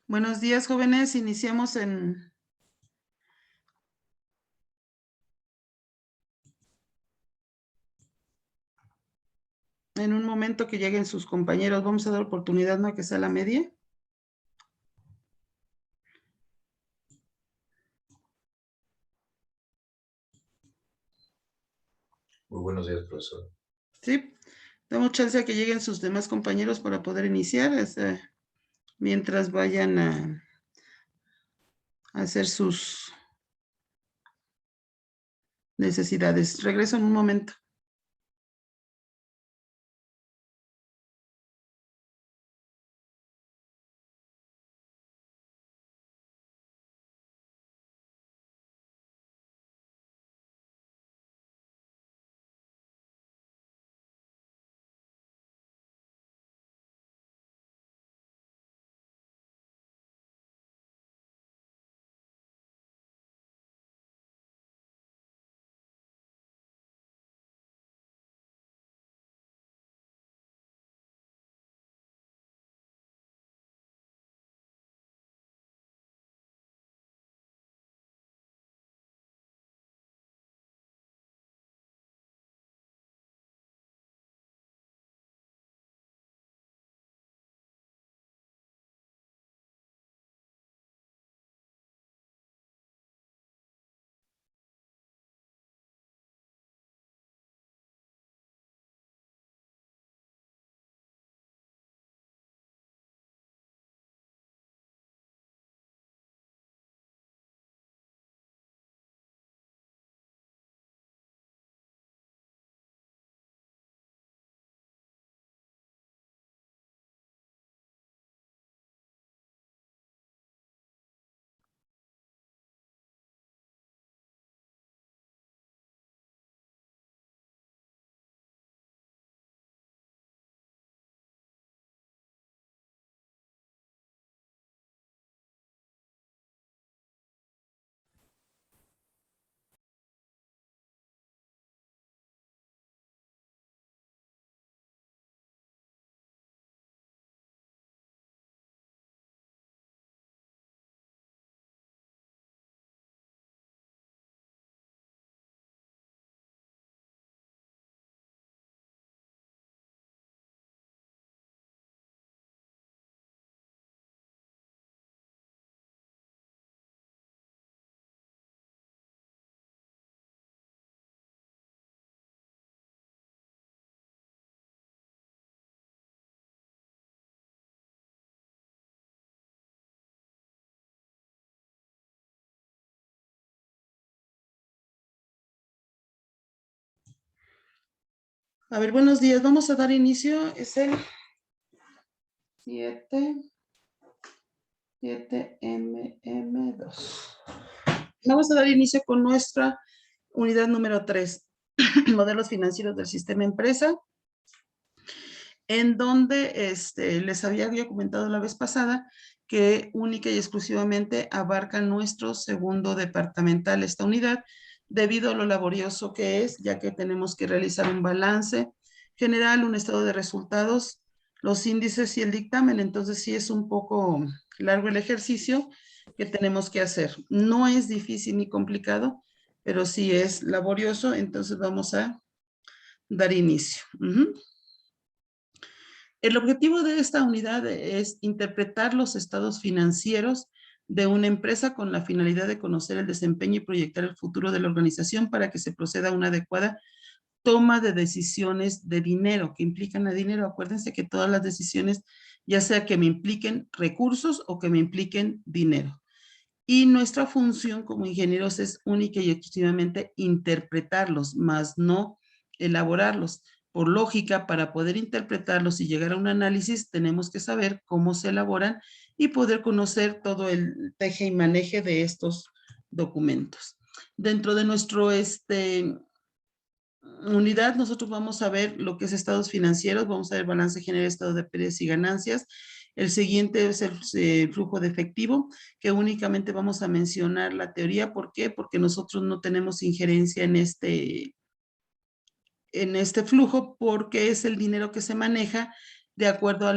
Buenos días, jóvenes. Iniciamos en un momento que lleguen sus compañeros. Vamos a dar oportunidad, ¿no? Que sea la media. Muy buenos días, profesor. Sí. Damos chance a que lleguen sus demás compañeros para poder iniciar, mientras vayan a hacer sus necesidades. Regreso en un momento. A ver, buenos días. Vamos a dar inicio. Es el 7MM2. Vamos a dar inicio con nuestra unidad número 3, modelos financieros del sistema empresa, en donde les había comentado la vez pasada que única y exclusivamente abarca nuestro segundo departamental esta unidad, debido a lo laborioso que es, ya que tenemos que realizar un balance general, un estado de resultados, los índices y el dictamen. Entonces sí es un poco largo el ejercicio que tenemos que hacer. No es difícil ni complicado, pero sí es laborioso. Entonces vamos a dar inicio. El objetivo de esta unidad es interpretar los estados financieros de una empresa con la finalidad de conocer el desempeño y proyectar el futuro de la organización para que se proceda a una adecuada toma de decisiones de dinero, que implican a dinero. Acuérdense que todas las decisiones, ya sea que me impliquen recursos o que me impliquen dinero. Y nuestra función como ingenieros es única y exclusivamente interpretarlos, más no elaborarlos. Por lógica, para poder interpretarlos y llegar a un análisis, tenemos que saber cómo se elaboran y poder conocer todo el teje y maneje de estos documentos. Dentro de nuestro unidad, nosotros vamos a ver lo que es estados financieros, vamos a ver balance general, estado de pérdidas y ganancias. El siguiente es el flujo de efectivo, que únicamente vamos a mencionar la teoría. ¿Por qué? Porque nosotros no tenemos injerencia en este flujo, porque es el dinero que se maneja de acuerdo a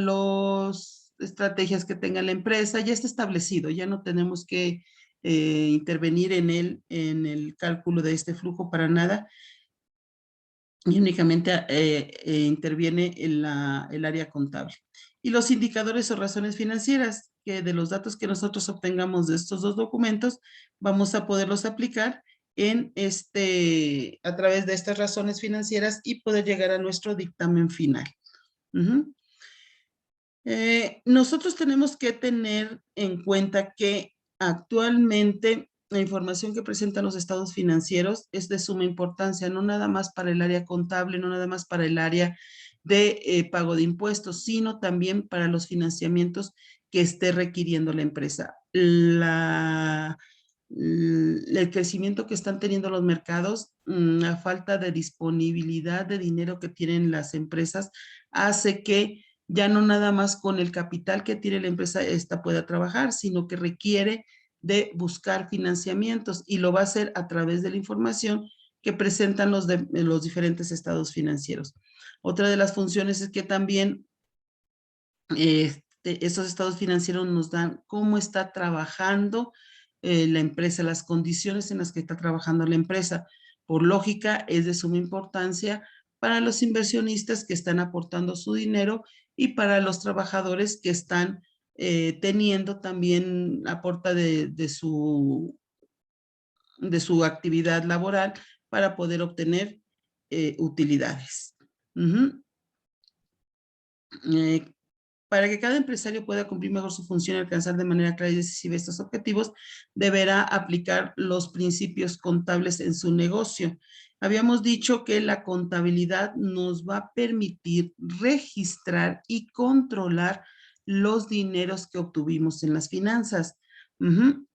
estrategias que tenga la empresa, ya está establecido, ya no tenemos que intervenir en el cálculo de este flujo para nada, y únicamente interviene el área contable. Y los indicadores o razones financieras, que de los datos que nosotros obtengamos de estos dos documentos, vamos a poderlos aplicar a través de estas razones financieras y poder llegar a nuestro dictamen final. Ujú. Nosotros tenemos que tener en cuenta que actualmente la información que presentan los estados financieros es de suma importancia, no nada más para el área contable, no nada más para el área de pago de impuestos, sino también para los financiamientos que esté requiriendo la empresa. El crecimiento que están teniendo los mercados, la falta de disponibilidad de dinero que tienen las empresas, hace que ya no nada más con el capital que tiene la empresa esta pueda trabajar, sino que requiere de buscar financiamientos y lo va a hacer a través de la información que presentan los diferentes estados financieros. Otra de las funciones es que también estos estados financieros nos dan cómo está trabajando la empresa, las condiciones en las que está trabajando la empresa. Por lógica, es de suma importancia para los inversionistas que están aportando su dinero y para los trabajadores que están teniendo también aporta de su actividad laboral para poder obtener utilidades. Uh-huh. Para que cada empresario pueda cumplir mejor su función y alcanzar de manera clara y decisiva estos objetivos, deberá aplicar los principios contables en su negocio. Habíamos dicho que la contabilidad nos va a permitir registrar y controlar los dineros que obtuvimos en las finanzas.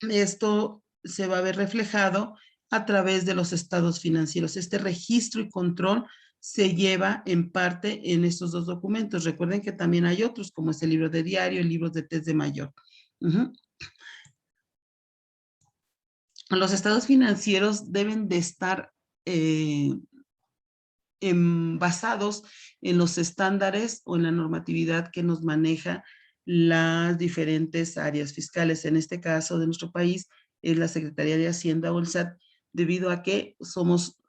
Esto se va a ver reflejado a través de los estados financieros. Este registro y control se lleva en parte en estos dos documentos. Recuerden que también hay otros, como es el libro de diario, el libro de test de mayor. Los estados financieros deben de estar basados en los estándares o en la normatividad que nos maneja las diferentes áreas fiscales. En este caso de nuestro país es la Secretaría de Hacienda o el SAT, debido a que somos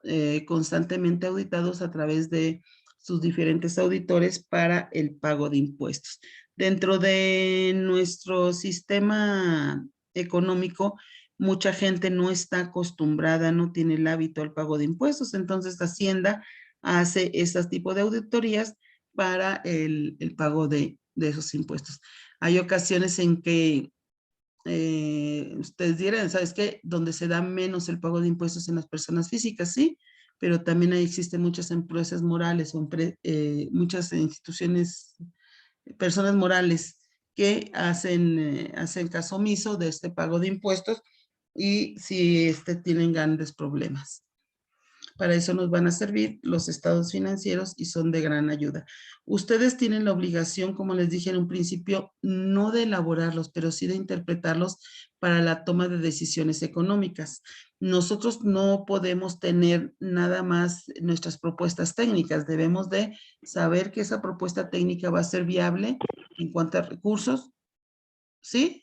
constantemente auditados a través de sus diferentes auditores para el pago de impuestos. Dentro de nuestro sistema económico, mucha gente no está acostumbrada, no tiene el hábito al pago de impuestos, entonces Hacienda hace este tipo de auditorías para el pago de esos impuestos. Hay ocasiones en que ustedes dirán, ¿sabes qué? Donde se da menos el pago de impuestos en las personas físicas, sí, pero también existen muchas empresas morales o muchas instituciones, personas morales que hacen caso omiso de este pago de impuestos y si tienen grandes problemas. Para eso nos van a servir los estados financieros y son de gran ayuda. Ustedes tienen la obligación, como les dije en un principio, no de elaborarlos, pero sí de interpretarlos para la toma de decisiones económicas. Nosotros no podemos tener nada más nuestras propuestas técnicas. Debemos de saber que esa propuesta técnica va a ser viable en cuanto a recursos, ¿sí?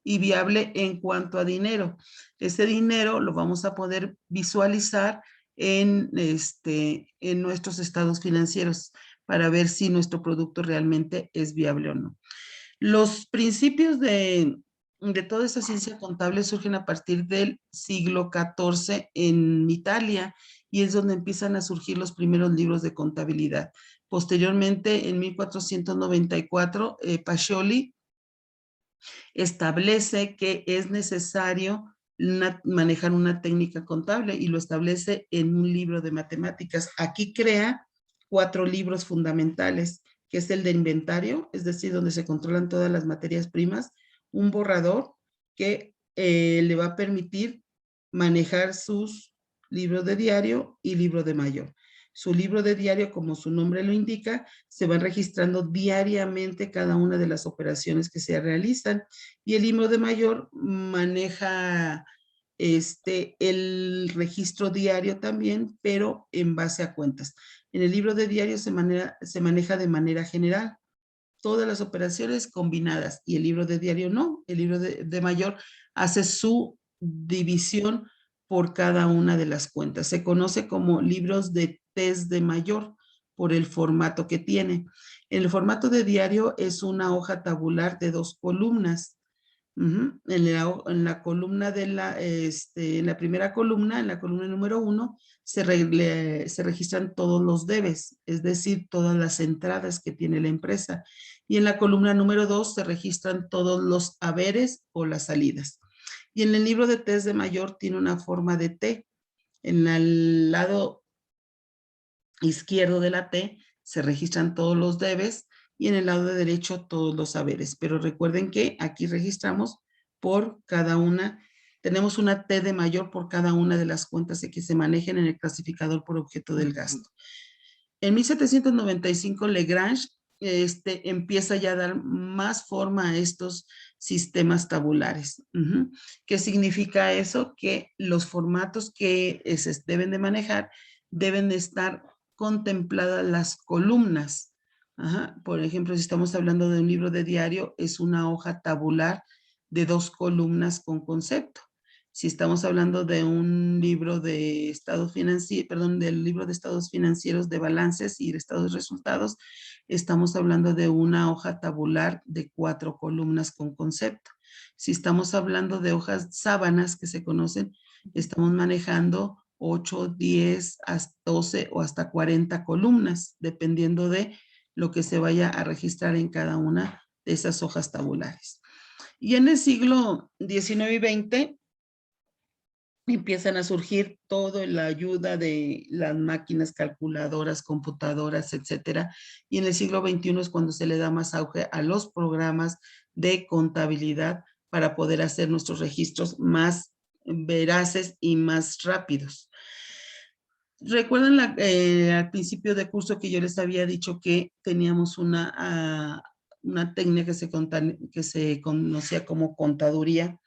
Y viable en cuanto a dinero. Ese dinero lo vamos a poder visualizar en nuestros estados financieros para ver si nuestro producto realmente es viable o no. Los principios de toda esa ciencia contable surgen a partir del siglo XIV en Italia y es donde empiezan a surgir los primeros libros de contabilidad. Posteriormente, en 1494, Pacioli establece que es necesario manejar una técnica contable y lo establece en un libro de matemáticas. Aquí crea 4 libros fundamentales, que es el de inventario, es decir, donde se controlan todas las materias primas, un borrador que le va a permitir manejar sus libros de diario y libro de mayor. Su libro de diario, como su nombre lo indica, se van registrando diariamente cada una de las operaciones que se realizan y el libro de mayor maneja el registro diario también, pero en base a cuentas. En el libro de diario se maneja de manera general. todas las operaciones combinadas y el libro de diario no. El libro de mayor hace su división por cada una de las cuentas. Se conoce como libros de test de mayor por el formato que tiene. El formato de diario es una hoja tabular de 2 columnas. En la columna de en la primera columna, en la columna número 1, se registran todos los debes, es decir, todas las entradas que tiene la empresa. Y en la columna número 2 se registran todos los haberes o las salidas. Y en el libro de test de mayor tiene una forma de T. En el lado izquierdo de la T se registran todos los debes y en el lado derecho todos los haberes. Pero recuerden que aquí registramos por cada una, tenemos una T de mayor por cada una de las cuentas que se manejen en el clasificador por objeto del gasto. En 1795 Lagrange empieza ya a dar más forma a estos sistemas tabulares. ¿Qué significa eso? Que los formatos que se deben de manejar deben de estar contempladas las columnas. Por ejemplo, si estamos hablando de un libro de diario, es una hoja tabular de 2 columnas con concepto. Si estamos hablando de un libro de estados financieros, perdón, del libro de estados financieros de balances y de estados de resultados, estamos hablando de una hoja tabular de 4 columnas con concepto. Si estamos hablando de hojas sábanas que se conocen, estamos manejando 8, 10, hasta 12 o hasta 40 columnas, dependiendo de lo que se vaya a registrar en cada una de esas hojas tabulares. Y en el siglo XIX y XX empiezan a surgir toda la ayuda de las máquinas calculadoras, computadoras, etcétera. Y en el siglo XXI es cuando se le da más auge a los programas de contabilidad para poder hacer nuestros registros más veraces y más rápidos. ¿Recuerdan al principio de curso que yo les había dicho que teníamos una técnica que se conocía como contaduría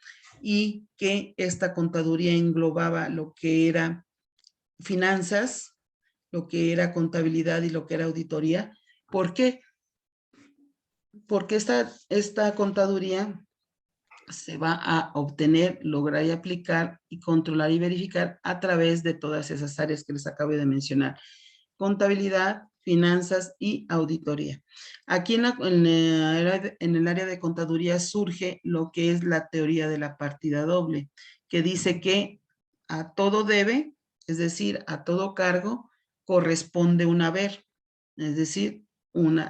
y que esta contaduría englobaba lo que era finanzas, lo que era contabilidad y lo que era auditoría? ¿Por qué? Porque esta contaduría se va a obtener, lograr y aplicar y controlar y verificar a través de todas esas áreas que les acabo de mencionar: contabilidad, finanzas y auditoría. Aquí en el área de contaduría surge lo que es la teoría de la partida doble, que dice que a todo debe, es decir, a todo cargo, corresponde un haber, es decir,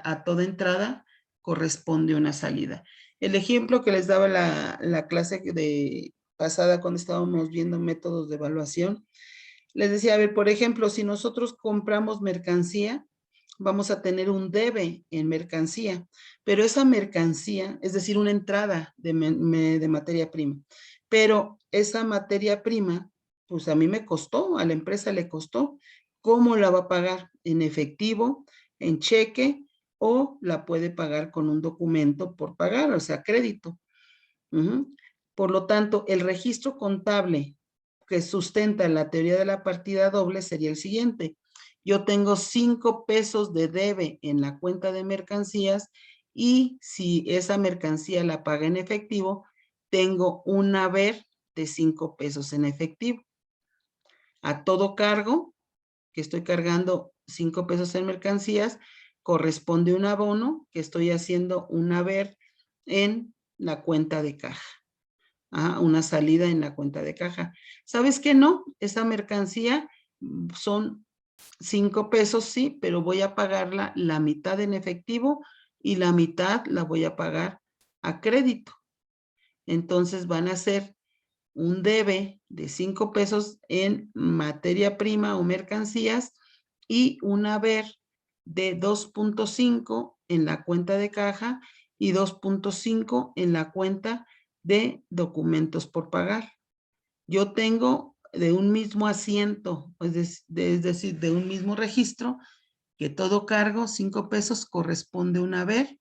a toda entrada corresponde una salida. El ejemplo que les daba la clase pasada cuando estábamos viendo métodos de evaluación, les decía, a ver, por ejemplo, si nosotros compramos mercancía, vamos a tener un debe en mercancía, pero esa mercancía, es decir, una entrada de materia prima, pero esa materia prima, pues a mí me costó, a la empresa le costó. ¿Cómo la va a pagar? ¿En efectivo, en cheque o la puede pagar con un documento por pagar, o sea, crédito? Por lo tanto, el registro contable que sustenta la teoría de la partida doble sería el siguiente: yo tengo 5 pesos de debe en la cuenta de mercancías y si esa mercancía la paga en efectivo, tengo un haber de 5 pesos en efectivo. A todo cargo, que estoy cargando 5 pesos en mercancías, corresponde un abono que estoy haciendo un haber en la cuenta de caja. Una salida en la cuenta de caja. ¿Sabes qué? No, esa mercancía son 5 pesos, sí, pero voy a pagarla la mitad en efectivo y la mitad la voy a pagar a crédito. Entonces van a ser un debe de 5 pesos en materia prima o mercancías y un haber de 2.5 en la cuenta de caja y 2.5 en la cuenta de documentos por pagar. Yo tengo de un mismo asiento, es decir, de un mismo registro, que todo cargo, 5 pesos, corresponde un haber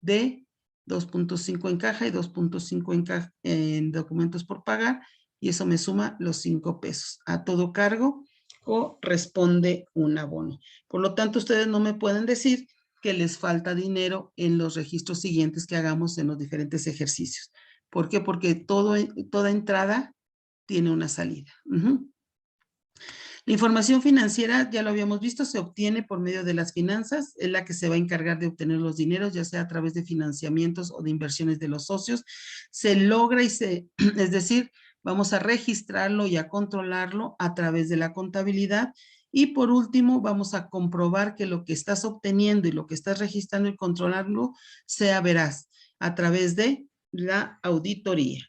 de 2.5 en caja y 2.5 en documentos por pagar, y eso me suma los 5 pesos. A todo cargo corresponde un abono. Por lo tanto, ustedes no me pueden decir que les falta dinero en los registros siguientes que hagamos en los diferentes ejercicios. ¿Por qué? Porque toda entrada tiene una salida. La información financiera, ya lo habíamos visto, se obtiene por medio de las finanzas, es la que se va a encargar de obtener los dineros, ya sea a través de financiamientos o de inversiones de los socios. Se logra es decir, vamos a registrarlo y a controlarlo a través de la contabilidad. Y por último, vamos a comprobar que lo que estás obteniendo y lo que estás registrando y controlando sea veraz a través de la auditoría.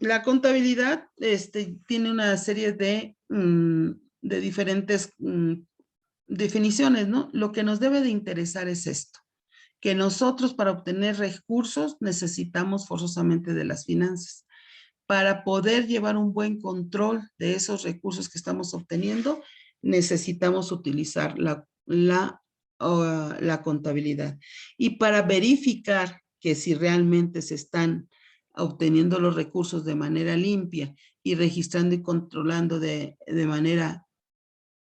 La contabilidad tiene una serie de diferentes definiciones, ¿no? Lo que nos debe de interesar es esto, que nosotros para obtener recursos necesitamos forzosamente de las finanzas. Para poder llevar un buen control de esos recursos que estamos obteniendo, necesitamos utilizar la contabilidad. Y para verificar que si realmente se están obteniendo los recursos de manera limpia y registrando y controlando de manera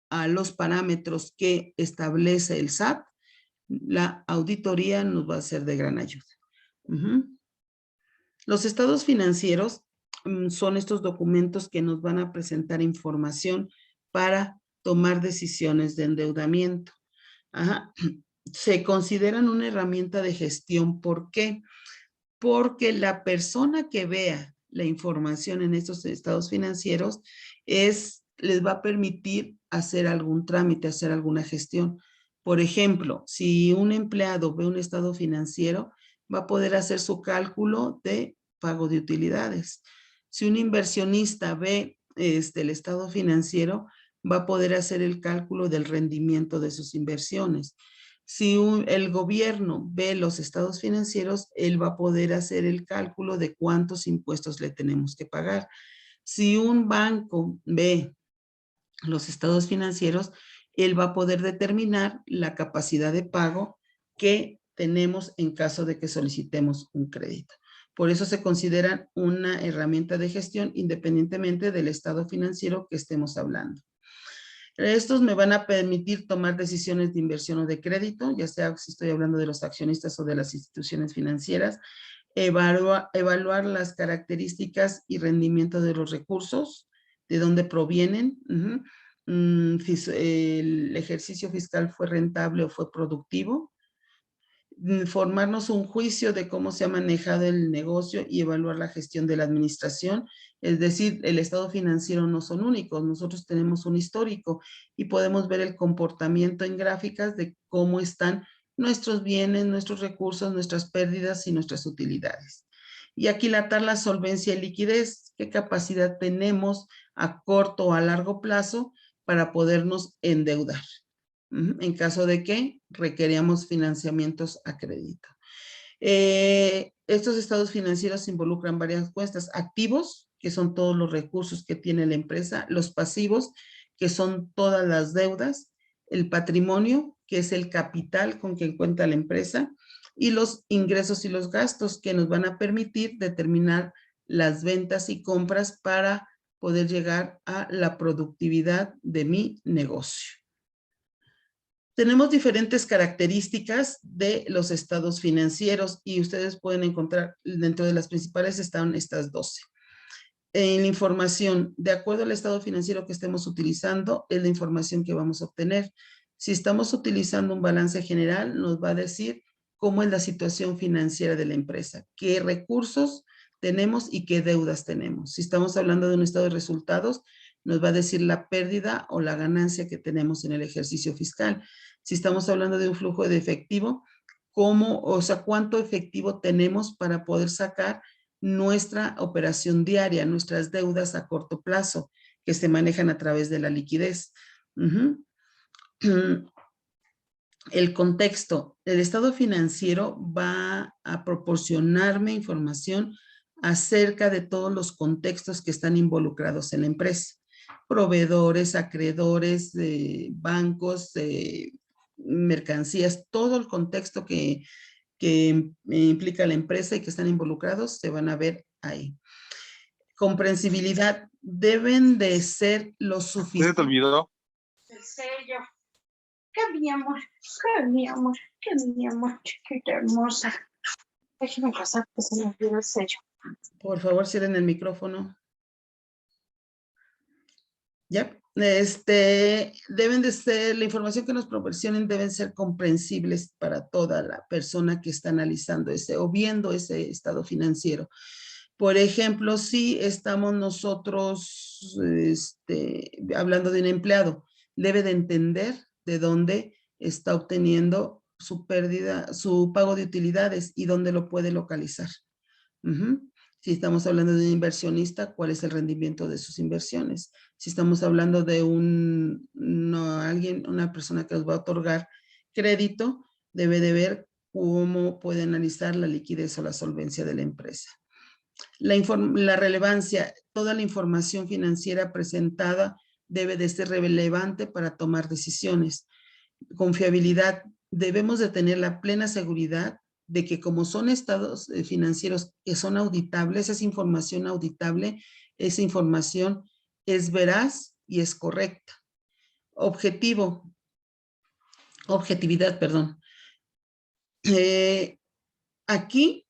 a los parámetros que establece el SAT, la auditoría nos va a ser de gran ayuda. Los estados financieros son estos documentos que nos van a presentar información para tomar decisiones de endeudamiento. Se consideran una herramienta de gestión. ¿Por qué? Porque la persona que vea la información en estos estados financieros les va a permitir hacer algún trámite, hacer alguna gestión. Por ejemplo, si un empleado ve un estado financiero, va a poder hacer su cálculo de pago de utilidades. Si un inversionista ve el estado financiero, va a poder hacer el cálculo del rendimiento de sus inversiones. Si el gobierno ve los estados financieros, él va a poder hacer el cálculo de cuántos impuestos le tenemos que pagar. Si un banco ve los estados financieros, él va a poder determinar la capacidad de pago que tenemos en caso de que solicitemos un crédito. Por eso se consideran una herramienta de gestión independientemente del estado financiero que estemos hablando. Estos me van a permitir tomar decisiones de inversión o de crédito, ya sea si estoy hablando de los accionistas o de las instituciones financieras, evaluar las características y rendimiento de los recursos, de dónde provienen, el ejercicio fiscal fue rentable o fue productivo, formarnos un juicio de cómo se ha manejado el negocio y evaluar la gestión de la administración. Es decir, el estado financiero no son únicos, nosotros tenemos un histórico y podemos ver el comportamiento en gráficas de cómo están nuestros bienes, nuestros recursos, nuestras pérdidas y nuestras utilidades. Y aquilatar la solvencia y liquidez, qué capacidad tenemos a corto o a largo plazo para podernos endeudar en caso de que requeríamos financiamientos a crédito. Estos estados financieros involucran varias cuentas: activos, que son todos los recursos que tiene la empresa; los pasivos, que son todas las deudas; el patrimonio, que es el capital con que cuenta la empresa; y los ingresos y los gastos, que nos van a permitir determinar las ventas y compras para poder llegar a la productividad de mi negocio. Tenemos diferentes características de los estados financieros y ustedes pueden encontrar, dentro de las principales están estas 12. En la información, de acuerdo al estado financiero que estemos utilizando, es la información que vamos a obtener. Si estamos utilizando un balance general, nos va a decir cómo es la situación financiera de la empresa, qué recursos tenemos y qué deudas tenemos. Si estamos hablando de un estado de resultados, nos va a decir la pérdida o la ganancia que tenemos en el ejercicio fiscal. Si estamos hablando de un flujo de efectivo, cuánto efectivo tenemos para poder sacar nuestra operación diaria, nuestras deudas a corto plazo, que se manejan a través de la liquidez. El contexto, el estado financiero va a proporcionarme información acerca de todos los contextos que están involucrados en la empresa: proveedores, acreedores, bancos, mercancías, todo el contexto que implica la empresa y que están involucrados se van a ver ahí. Comprensibilidad, deben de ser lo ¿Se te suficiente. olvidó? El sello. ¿Qué mi amor? ¿Qué mi amor? ¿Qué mi amor? Chiquita hermosa. Déjeme pasar que se me olvidó el sello. Por favor, cierren el micrófono. ¿Ya? Deben de ser, la información que nos proporcionen deben ser comprensibles para toda la persona que está analizando ese o viendo ese estado financiero. Por ejemplo, si estamos nosotros hablando de un empleado, debe de entender de dónde está obteniendo su pérdida, su pago de utilidades y dónde lo puede localizar. Si estamos hablando de un inversionista, ¿cuál es el rendimiento de sus inversiones? Si estamos hablando de una persona que nos va a otorgar crédito, debe de ver cómo puede analizar la liquidez o la solvencia de la empresa. La relevancia, toda la información financiera presentada debe de ser relevante para tomar decisiones. Confiabilidad, debemos de tener la plena seguridad de que como son estados financieros que son auditables, esa información auditable, esa información es veraz y es correcta. Objetividad, perdón. Aquí,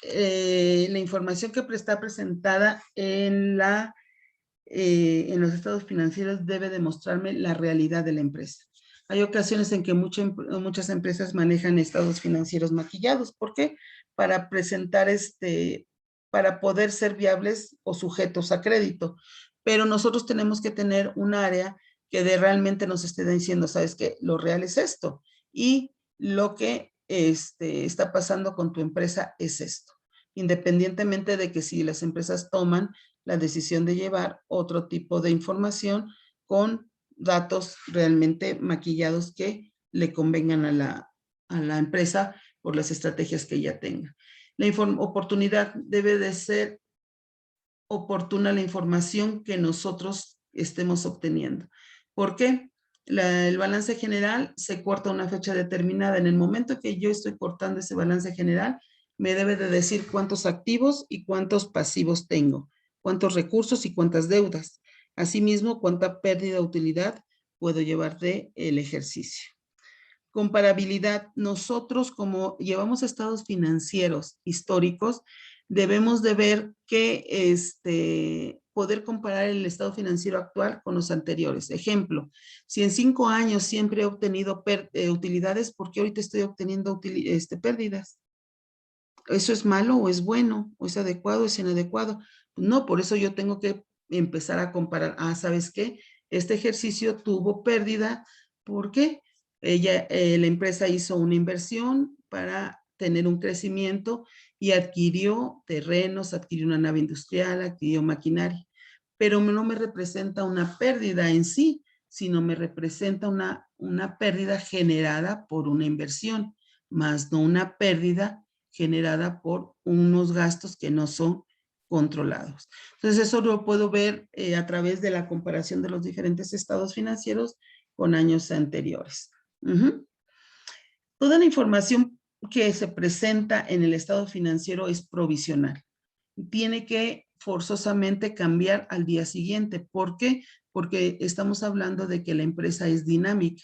la información que está presentada en los estados financieros debe demostrarme la realidad de la empresa. Hay ocasiones en que muchas empresas manejan estados financieros maquillados. ¿Por qué? Para presentar para poder ser viables o sujetos a crédito. Pero nosotros tenemos que tener un área que realmente nos esté diciendo, ¿sabes qué? Lo real es esto. Y lo que está pasando con tu empresa es esto. Independientemente de que si las empresas toman la decisión de llevar otro tipo de información con datos realmente maquillados que le convengan a la empresa por las estrategias que ella tenga. La oportunidad debe de ser oportuna la información que nosotros estemos obteniendo. ¿Por qué? El balance general se corta a una fecha determinada. En el momento que yo estoy cortando ese balance general, me debe de decir cuántos activos y cuántos pasivos tengo, cuántos recursos y cuántas deudas. Asimismo, cuánta pérdida de utilidad puedo llevar del ejercicio. Comparabilidad. Nosotros, como llevamos estados financieros históricos, debemos de ver que poder comparar el estado financiero actual con los anteriores. Ejemplo, si en 5 años siempre he obtenido utilidades, ¿por qué ahorita estoy obteniendo pérdidas? ¿Eso es malo o es bueno? ¿O es adecuado o es inadecuado? No, por eso yo tengo que empezar a comparar. ¿Sabes qué? Este ejercicio tuvo pérdida. ¿Por qué? La empresa hizo una inversión para tener un crecimiento y adquirió terrenos, adquirió una nave industrial, adquirió maquinaria, pero no me representa una pérdida en sí, sino me representa una pérdida generada por una inversión, más no una pérdida generada por unos gastos que no son controlados. Entonces, eso lo puedo ver a través de la comparación de los diferentes estados financieros con años anteriores. Toda la información que se presenta en el estado financiero es provisional. Tiene que forzosamente cambiar al día siguiente. ¿Por qué? Porque estamos hablando de que la empresa es dinámica.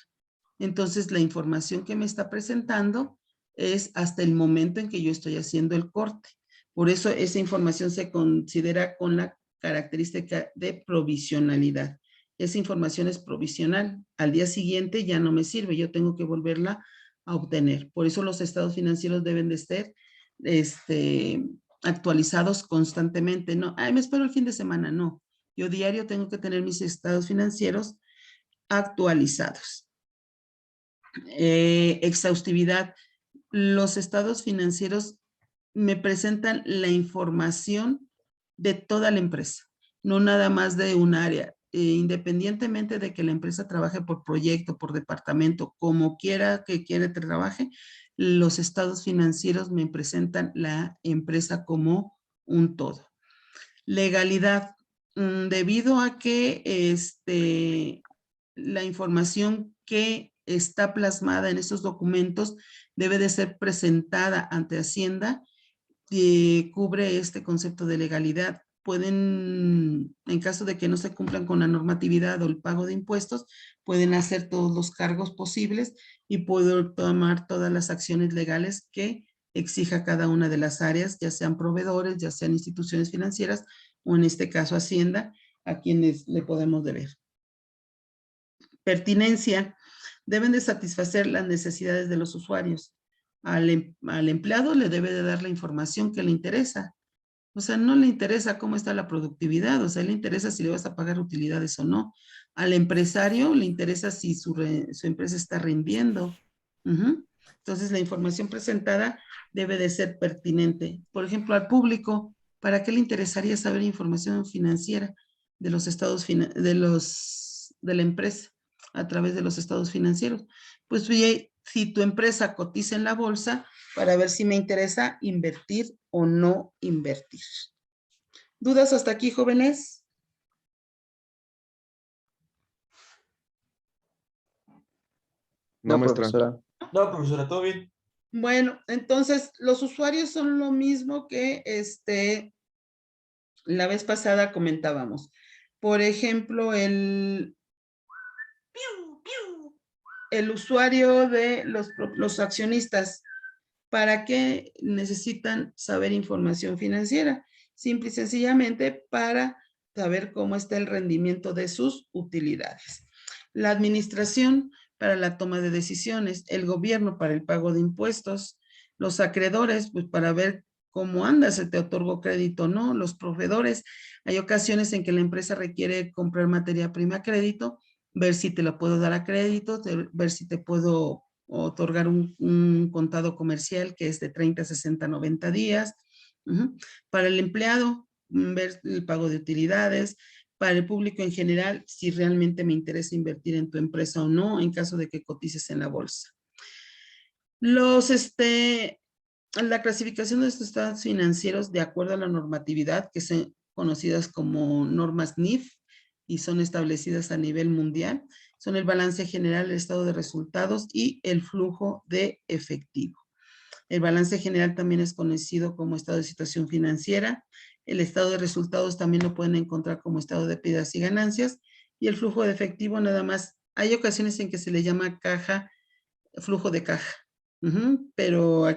Entonces, la información que me está presentando es hasta el momento en que yo estoy haciendo el corte. Por eso esa información se considera con la característica de provisionalidad. Esa información es provisional. Al día siguiente ya no me sirve, yo tengo que volverla a obtener. Por eso los estados financieros deben de ser actualizados constantemente. No, me espero el fin de semana, no. Yo diario tengo que tener mis estados financieros actualizados. Exhaustividad. Los estados financieros me presentan la información de toda la empresa, no nada más de un área. Independientemente de que la empresa trabaje por proyecto, por departamento, como quiera que trabaje, los estados financieros me presentan la empresa como un todo. Legalidad. Debido a que la información que está plasmada en estos documentos debe de ser presentada ante Hacienda, cubre este concepto de legalidad. pueden, en caso de que no se cumplan con la normatividad o el pago de impuestos, pueden hacer todos los cargos posibles y pueden tomar todas las acciones legales que exija cada una de las áreas, ya sean proveedores, ya sean instituciones financieras o en este caso Hacienda, a quienes le podemos deber. Pertinencia. Deben de satisfacer las necesidades de los usuarios. Al empleado le debe de dar la información que le interesa. O sea, no le interesa cómo está la productividad, o sea, le interesa si le vas a pagar utilidades o no. Al empresario le interesa si su empresa está rindiendo. Entonces, la información presentada debe de ser pertinente. Por ejemplo, al público, ¿para qué le interesaría saber información financiera de los estados de la empresa a través de los estados financieros? Pues si tu empresa cotiza en la bolsa, para ver si me interesa invertir o no invertir. ¿Dudas hasta aquí, jóvenes? No, maestra. profesora. No, profesora, todo bien. Bueno, entonces los usuarios son lo mismo que la vez pasada comentábamos. Por ejemplo, el usuario de los accionistas. ¿Para qué necesitan saber información financiera? Simple y sencillamente para saber cómo está el rendimiento de sus utilidades. La administración para la toma de decisiones, el gobierno para el pago de impuestos, los acreedores, pues para ver cómo anda, se te otorgó crédito o no, los proveedores. Hay ocasiones en que la empresa requiere comprar materia prima a crédito, ver si te la puedo dar a crédito, ver si te puedo otorgar un contado comercial que es de 30, 60, 90 días. Para el empleado, ver el pago de utilidades. Para el público en general, si realmente me interesa invertir en tu empresa o no, en caso de que cotices en la bolsa. La clasificación de estos estados financieros de acuerdo a la normatividad, que son conocidas como normas NIF y son establecidas a nivel mundial, son el balance general, el estado de resultados y el flujo de efectivo. El balance general también es conocido como estado de situación financiera. El estado de resultados también lo pueden encontrar como estado de pérdidas y ganancias. Y el flujo de efectivo nada más. Hay ocasiones en que se le llama caja, flujo de caja. Pero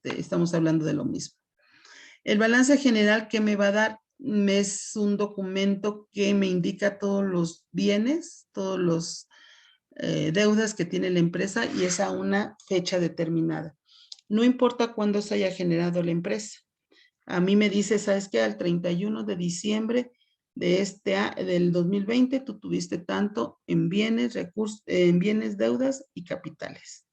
estamos hablando de lo mismo. El balance general que me va a dar es un documento que me indica todos los bienes, todos los deudas que tiene la empresa y es a una fecha determinada. No importa cuándo se haya generado la empresa. A mí me dice, ¿sabes qué? Al 31 de diciembre del 2020, tú tuviste tanto en bienes, recursos, en bienes, deudas y capitales.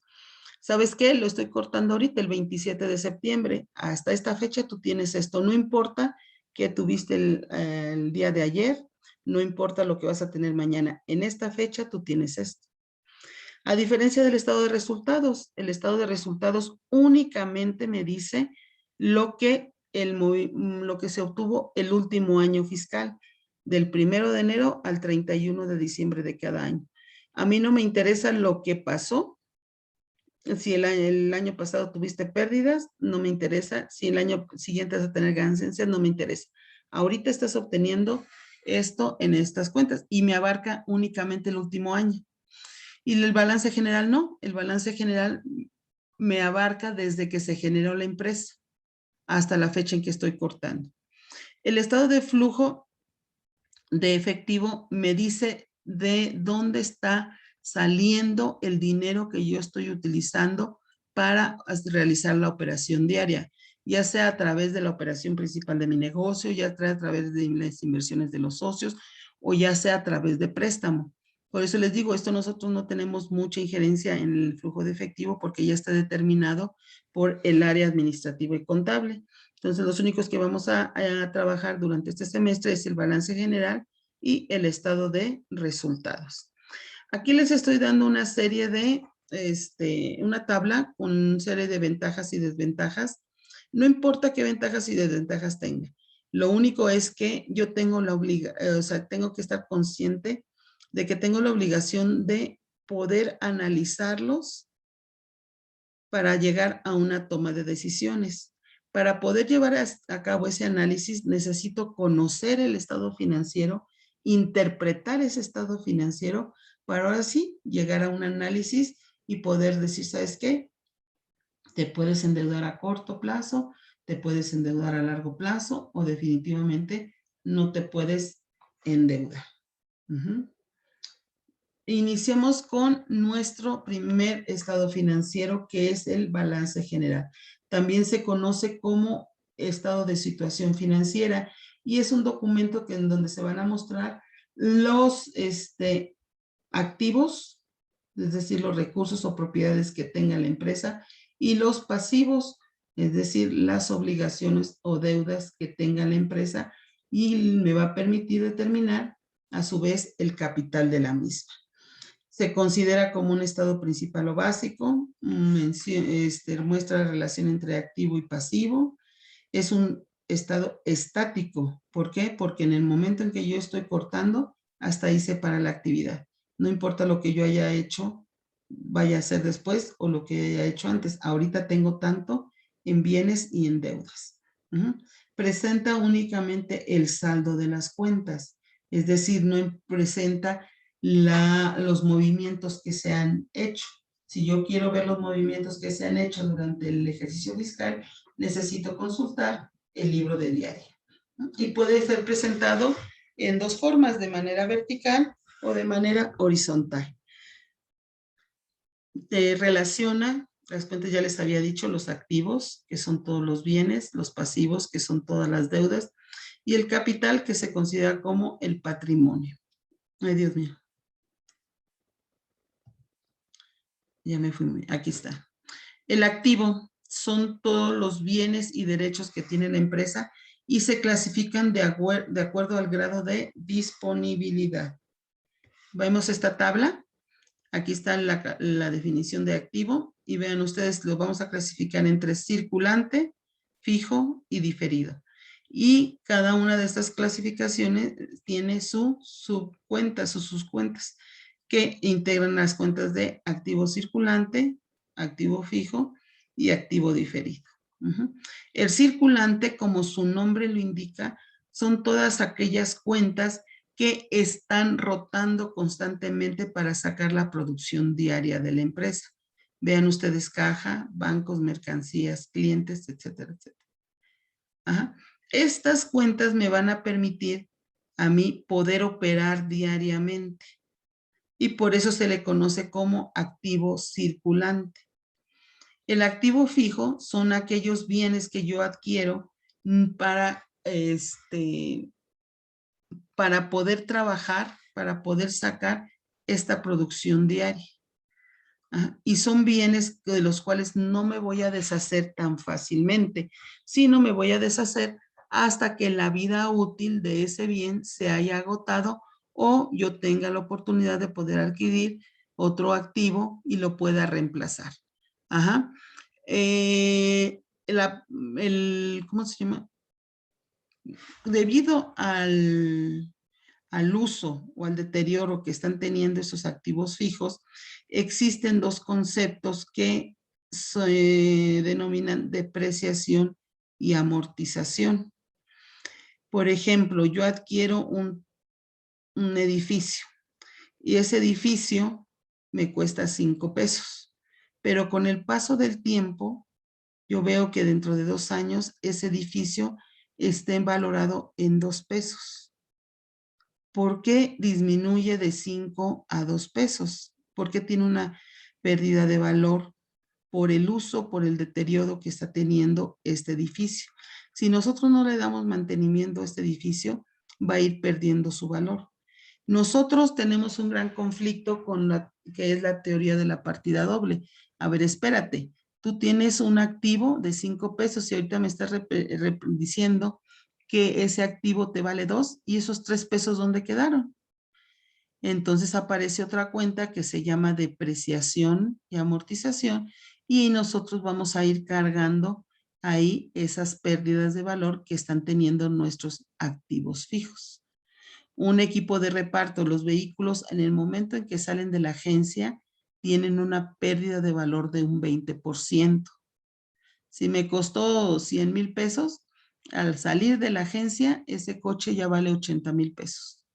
¿Sabes qué? Lo estoy cortando ahorita, el 27 de septiembre. Hasta esta fecha tú tienes esto. No importa que tuviste el día de ayer, no importa lo que vas a tener mañana. En esta fecha tú tienes esto. A diferencia del estado de resultados, el estado de resultados únicamente me dice lo que se obtuvo el último año fiscal, del 1 de enero al 31 de diciembre de cada año. A mí no me interesa lo que pasó. Si el año pasado tuviste pérdidas, no me interesa. Si el año siguiente vas a tener ganancias, no me interesa. Ahorita estás obteniendo esto en estas cuentas y me abarca únicamente el último año. Y el balance general no, el balance general me abarca desde que se generó la empresa hasta la fecha en que estoy cortando. El estado de flujo de efectivo me dice de dónde está saliendo el dinero que yo estoy utilizando para realizar la operación diaria, ya sea a través de la operación principal de mi negocio, ya sea a través de las inversiones de los socios o ya sea a través de préstamo. Por eso les digo, esto nosotros no tenemos mucha injerencia en el flujo de efectivo porque ya está determinado por el área administrativa y contable. Entonces, los únicos que vamos a trabajar durante este semestre es el balance general y el estado de resultados. Aquí les estoy dando una serie de, una tabla con una serie de ventajas y desventajas. No importa qué ventajas y desventajas tenga. Lo único es que yo tengo tengo que estar consciente de que tengo la obligación de poder analizarlos para llegar a una toma de decisiones. Para poder llevar a cabo ese análisis, necesito conocer el estado financiero, interpretar ese estado financiero, para ahora sí llegar a un análisis y poder decir, ¿sabes qué? Te puedes endeudar a corto plazo, te puedes endeudar a largo plazo o definitivamente no te puedes endeudar. Iniciemos con nuestro primer estado financiero, que es el balance general. También se conoce como estado de situación financiera y es un documento en donde se van a mostrar los activos, es decir, los recursos o propiedades que tenga la empresa, y los pasivos, es decir, las obligaciones o deudas que tenga la empresa, y me va a permitir determinar a su vez el capital de la misma. Se considera como un estado principal o básico, muestra la relación entre activo y pasivo, es un estado estático. ¿Por qué? Porque en el momento en que yo estoy cortando, hasta ahí se para la actividad. No importa lo que yo haya hecho, vaya a hacer después o lo que haya hecho antes. Ahorita tengo tanto en bienes y en deudas. Presenta únicamente el saldo de las cuentas, es decir, no presenta los movimientos que se han hecho. Si yo quiero ver los movimientos que se han hecho durante el ejercicio fiscal, necesito consultar el libro de diario. Y puede ser presentado en dos formas, de manera vertical o de manera horizontal. Te relaciona, las cuentas ya les había dicho, los activos, que son todos los bienes, los pasivos, que son todas las deudas, y el capital, que se considera como el patrimonio. Ay, Dios mío. Ya me fui, aquí está. El activo son todos los bienes y derechos que tiene la empresa y se clasifican de acuerdo al grado de disponibilidad. Vemos esta tabla. Aquí está la definición de activo y vean ustedes, lo vamos a clasificar entre circulante, fijo y diferido. Y cada una de estas clasificaciones tiene sus cuentas que integran las cuentas de activo circulante, activo fijo y activo diferido. El circulante, como su nombre lo indica, son todas aquellas cuentas que están rotando constantemente para sacar la producción diaria de la empresa. Vean ustedes caja, bancos, mercancías, clientes, etcétera, etcétera. Estas cuentas me van a permitir a mí poder operar diariamente y por eso se le conoce como activo circulante. El activo fijo son aquellos bienes que yo adquiero para poder trabajar, para poder sacar esta producción diaria. Y son bienes de los cuales no me voy a deshacer tan fácilmente, sino me voy a deshacer hasta que la vida útil de ese bien se haya agotado o yo tenga la oportunidad de poder adquirir otro activo y lo pueda reemplazar. ¿Cómo se llama? Debido al uso o al deterioro que están teniendo esos activos fijos, existen dos conceptos que se denominan depreciación y amortización. Por ejemplo, yo adquiero un edificio y ese edificio me cuesta 5 pesos, pero con el paso del tiempo, yo veo que dentro de 2 años ese edificio esté valorado en 2 pesos. ¿Por qué disminuye de 5 a 2 pesos? ¿Por qué tiene una pérdida de valor? Por el uso, por el deterioro que está teniendo este edificio. Si nosotros no le damos mantenimiento a este edificio, va a ir perdiendo su valor. Nosotros tenemos un gran conflicto con que es la teoría de la partida doble. A ver, espérate, tú tienes un activo de 5 pesos y ahorita me estás diciendo que ese activo te vale 2 y esos 3 pesos ¿dónde quedaron? Entonces aparece otra cuenta que se llama depreciación y amortización y nosotros vamos a ir cargando ahí esas pérdidas de valor que están teniendo nuestros activos fijos. Un equipo de reparto, los vehículos en el momento en que salen de la agencia tienen una pérdida de valor de un 20%. Si me costó 100,000 pesos, al salir de la agencia, ese coche ya vale 80,000 pesos.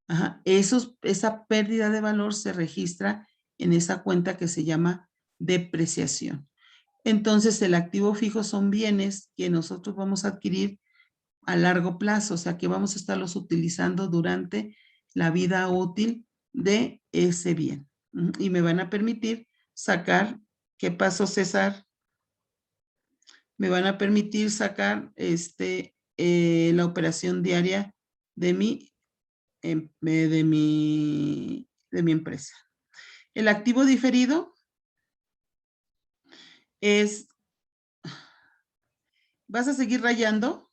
Ajá. Esa pérdida de valor se registra en esa cuenta que se llama depreciación. Entonces, el activo fijo son bienes que nosotros vamos a adquirir a largo plazo, o sea, que vamos a estarlos utilizando durante la vida útil de ese bien. Y me van a permitir sacar, ¿qué pasó, César? Me van a permitir sacar la operación diaria de mi empresa. El activo diferido es, ¿vas a seguir rayando?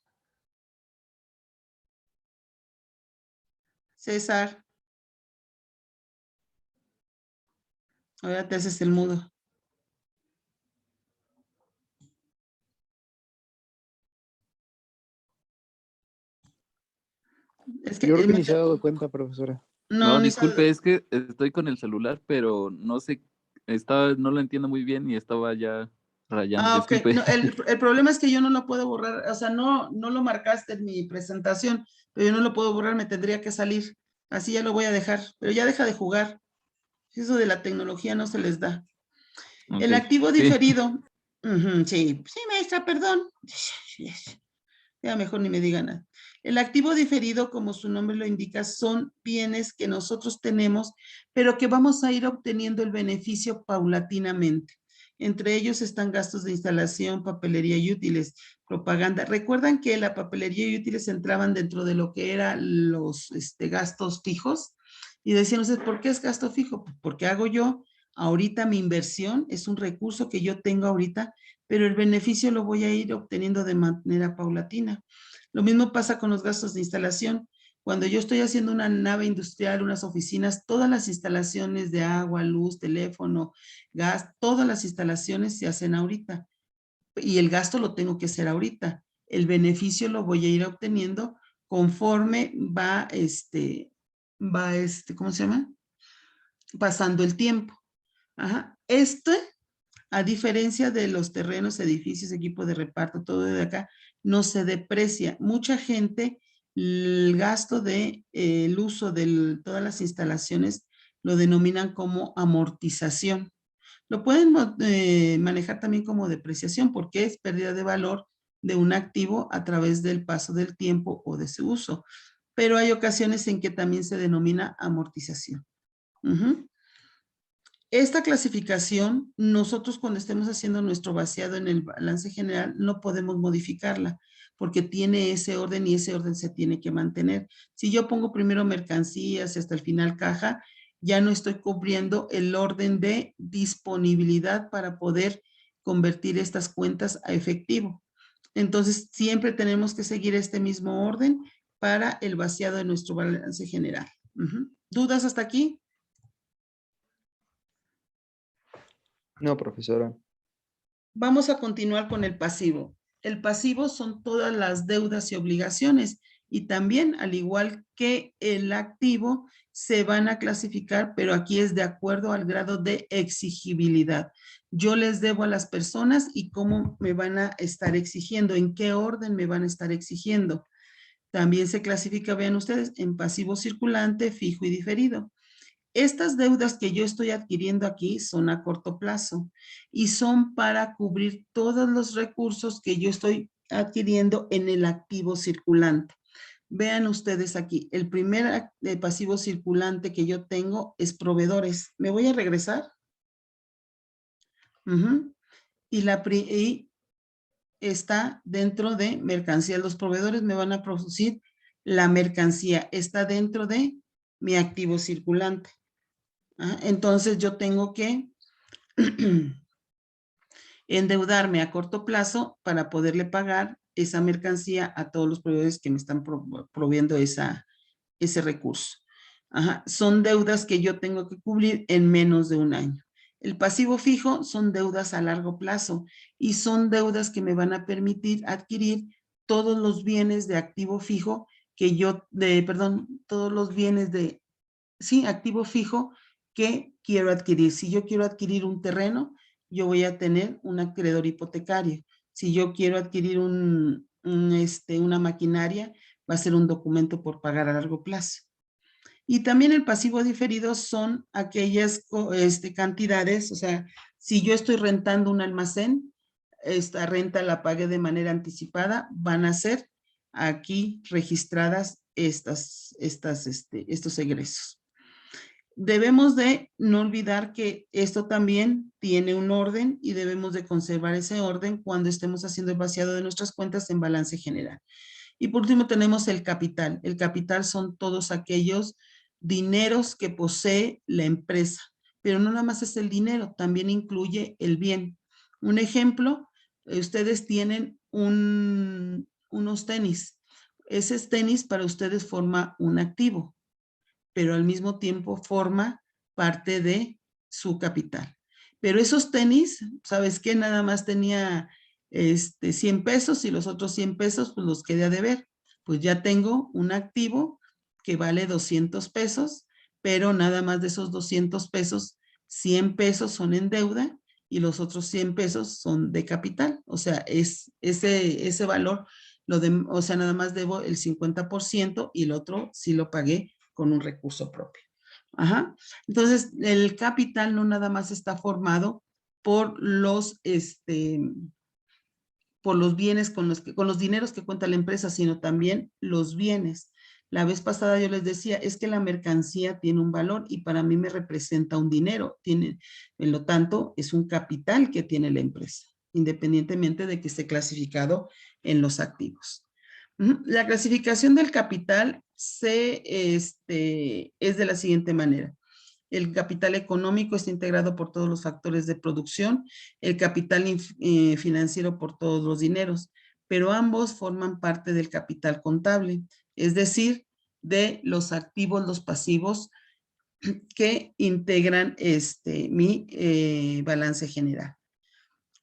César, ahora te haces el mudo. Es que Yo creo que ni se ha dado cuenta, profesora. no, No, ni disculpe, sabe. es que estoy con el celular, pero no sé, no lo entiendo muy bien y estaba ya rayando. Ok. Disculpe. No, el problema es que yo no lo puedo borrar, o sea, no lo marcaste en mi presentación, pero yo no lo puedo borrar, me tendría que salir. Así ya lo voy a dejar, pero ya deja de jugar. Eso de la tecnología no se les da. El Ok, activo sí. diferido. Sí, maestra, perdón. Ya mejor ni me diga nada. El activo diferido, como su nombre lo indica, son bienes que nosotros tenemos, pero que vamos a ir obteniendo el beneficio paulatinamente. Entre ellos están gastos de instalación, papelería y útiles, propaganda. Recuerdan que la papelería y útiles entraban dentro de lo que eran los gastos fijos. Y decían ustedes, ¿por qué es gasto fijo? Porque hago yo ahorita mi inversión, es un recurso que yo tengo ahorita, pero el beneficio lo voy a ir obteniendo de manera paulatina. Lo mismo pasa con los gastos de instalación. Cuando yo estoy haciendo una nave industrial, unas oficinas, todas las instalaciones de agua, luz, teléfono, gas, todas las instalaciones se hacen ahorita. Y el gasto lo tengo que hacer ahorita. El beneficio lo voy a ir obteniendo conforme ¿cómo se llama? Pasando el tiempo. Ajá. A diferencia de los terrenos, edificios, equipo de reparto, todo de acá, no se deprecia. Mucha gente, el gasto el uso de todas las instalaciones lo denominan como amortización. Lo pueden manejar también como depreciación porque es pérdida de valor de un activo a través del paso del tiempo o de su uso. Pero hay ocasiones en que también se denomina amortización. Esta clasificación, nosotros cuando estemos haciendo nuestro vaciado en el balance general, no podemos modificarla porque tiene ese orden y ese orden se tiene que mantener. Si yo pongo primero mercancías y hasta el final caja, ya no estoy cubriendo el orden de disponibilidad para poder convertir estas cuentas a efectivo. Entonces, siempre tenemos que seguir este mismo orden para el vaciado de nuestro balance general. ¿Dudas hasta aquí? No, profesora. Vamos a continuar con el pasivo. El pasivo son todas las deudas y obligaciones y también, al igual que el activo, se van a clasificar, pero aquí es de acuerdo al grado de exigibilidad. Yo les debo a las personas y cómo me van a estar exigiendo, en qué orden me van a estar exigiendo. También se clasifica, vean ustedes, en pasivo circulante, fijo y diferido. Estas deudas que yo estoy adquiriendo aquí son a corto plazo y son para cubrir todos los recursos que yo estoy adquiriendo en el activo circulante. Vean ustedes aquí, el primer pasivo circulante que yo tengo es proveedores. ¿Me voy a regresar? Y está dentro de mercancía. Los proveedores me van a producir la mercancía. Está dentro de mi activo circulante. Entonces yo tengo que endeudarme a corto plazo para poderle pagar esa mercancía a todos los proveedores que me están proveyendo ese recurso. Son deudas que yo tengo que cubrir en menos de un año. El pasivo fijo son deudas a largo plazo y son deudas que me van a permitir adquirir todos los bienes de activo fijo todos los bienes de, activo fijo que quiero adquirir. Si yo quiero adquirir un terreno, yo voy a tener un acreedor hipotecario. Si yo quiero adquirir una maquinaria, va a ser un documento por pagar a largo plazo. Y también el pasivo diferido son aquellas cantidades, o sea, si yo estoy rentando un almacén, esta renta la pagué de manera anticipada, van a ser aquí registradas estos egresos. Debemos de no olvidar que esto también tiene un orden y debemos de conservar ese orden cuando estemos haciendo el vaciado de nuestras cuentas en balance general. Y por último tenemos el capital. El capital son todos aquellos dineros que posee la empresa, pero no nada más es el dinero, también incluye el bien. Un ejemplo, ustedes tienen unos tenis. Ese tenis para ustedes forma un activo, pero al mismo tiempo forma parte de su capital. Pero esos tenis, ¿sabes qué? Nada más tenía 100 pesos y los otros 100 pesos pues los quedé a deber. Pues ya tengo un activo que vale 200 pesos, pero nada más de esos 200 pesos, 100 pesos son en deuda y los otros 100 pesos son de capital. O sea, es ese valor, o sea, nada más debo el 50% y el otro sí lo pagué con un recurso propio. Ajá. Entonces, el capital no nada más está formado por los bienes con los dineros que cuenta la empresa, sino también los bienes. La vez pasada yo les decía, es que la mercancía tiene un valor y para mí me representa un dinero. En lo tanto, es un capital que tiene la empresa, independientemente de que esté clasificado en los activos. La clasificación del capital es de la siguiente manera. El capital económico está integrado por todos los factores de producción, el capital financiero por todos los dineros, pero ambos forman parte del capital contable, es decir, de los activos, los pasivos que integran mi balance general.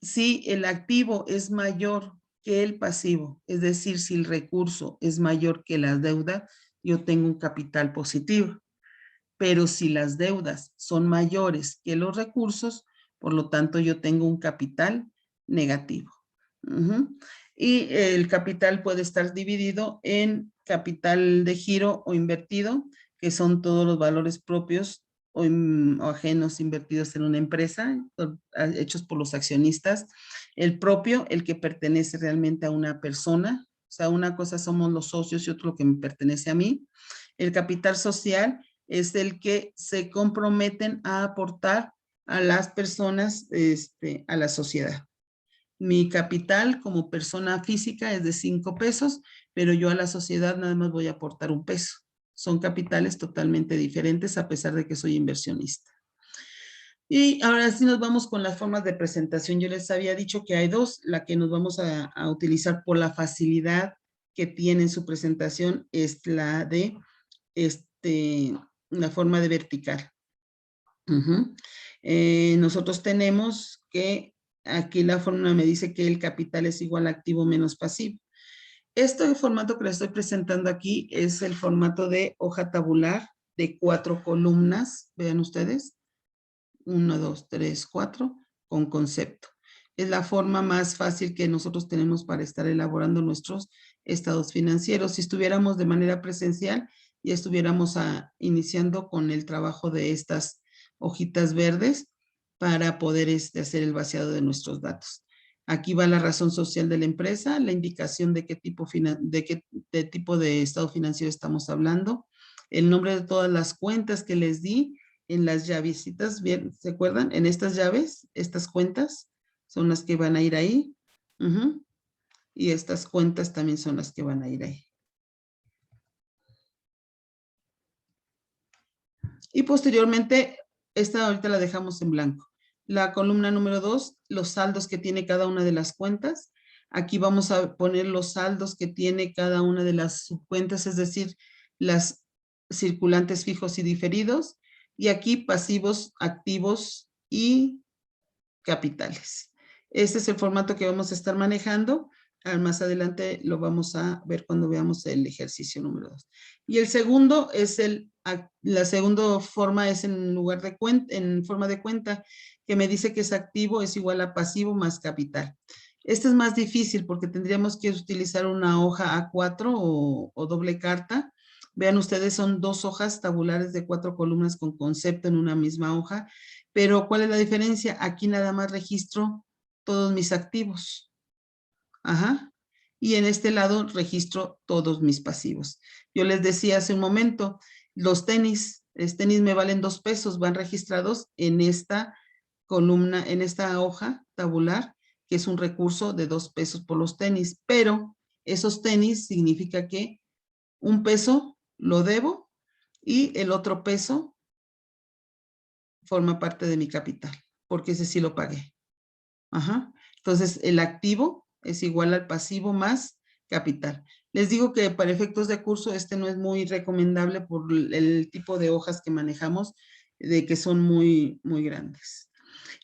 Si el activo es mayor que el pasivo, es decir, si el recurso es mayor que la deuda, yo tengo un capital positivo. Pero si las deudas son mayores que los recursos, por lo tanto yo tengo un capital negativo. Y el capital puede estar dividido en capital de giro o invertido, que son todos los valores propios o ajenos invertidos en una empresa, hechos por los accionistas. El propio, el que pertenece realmente a una persona, o sea, una cosa somos los socios y otro lo que me pertenece a mí. El capital social es el que se comprometen a aportar a las personas, a la sociedad. Mi capital como persona física es de 5 pesos, pero yo a la sociedad nada más voy a aportar 1 peso. Son capitales totalmente diferentes a pesar de que soy inversionista. Y ahora sí nos vamos con las formas de presentación. Yo les había dicho que hay dos, la que nos vamos a utilizar por la facilidad que tiene en su presentación es la de la forma de vertical. Nosotros tenemos que aquí la fórmula me dice que el capital es igual a activo menos pasivo. Este formato que les estoy presentando aquí es el formato de hoja tabular de 4 columnas. Vean ustedes. 1, 2, 3, 4 con concepto. Es la forma más fácil que nosotros tenemos para estar elaborando nuestros estados financieros. Si estuviéramos de manera presencial, ya estuviéramos iniciando con el trabajo de estas hojitas verdes para poder hacer el vaciado de nuestros datos. Aquí va la razón social de la empresa, la indicación de qué tipo de estado financiero estamos hablando, el nombre de todas las cuentas que les di en las llavecitas, bien, ¿se acuerdan? En estas llaves, estas cuentas son las que van a ir ahí. Y estas cuentas también son las que van a ir ahí. Y posteriormente, esta ahorita la dejamos en blanco. La columna número 2, los saldos que tiene cada una de las cuentas. Aquí vamos a poner los saldos que tiene cada una de las subcuentas, es decir, las circulantes fijos y diferidos. Y aquí pasivos, activos y capitales. Este es el formato que vamos a estar manejando. Más adelante lo vamos a ver cuando veamos el ejercicio número 2. Y el segundo es la segunda forma es en lugar de cuenta, en forma de cuenta, que me dice que es activo es igual a pasivo más capital. Este es más difícil porque tendríamos que utilizar una hoja A4 o doble carta. Vean ustedes, son 2 hojas tabulares de 4 columnas con concepto en una misma hoja. Pero ¿cuál es la diferencia? Aquí nada más registro todos mis activos. Ajá. Y en este lado registro todos mis pasivos. Yo les decía hace un momento, los tenis me valen 2 pesos, van registrados en esta columna, en esta hoja tabular, que es un recurso de 2 pesos por los tenis, pero esos tenis significa que 1 peso lo debo y el otro peso forma parte de mi capital, porque ese sí lo pagué. Ajá. Entonces, el activo es igual al pasivo más capital. Les digo que para efectos de curso este no es muy recomendable por el tipo de hojas que manejamos, de que son muy, muy grandes.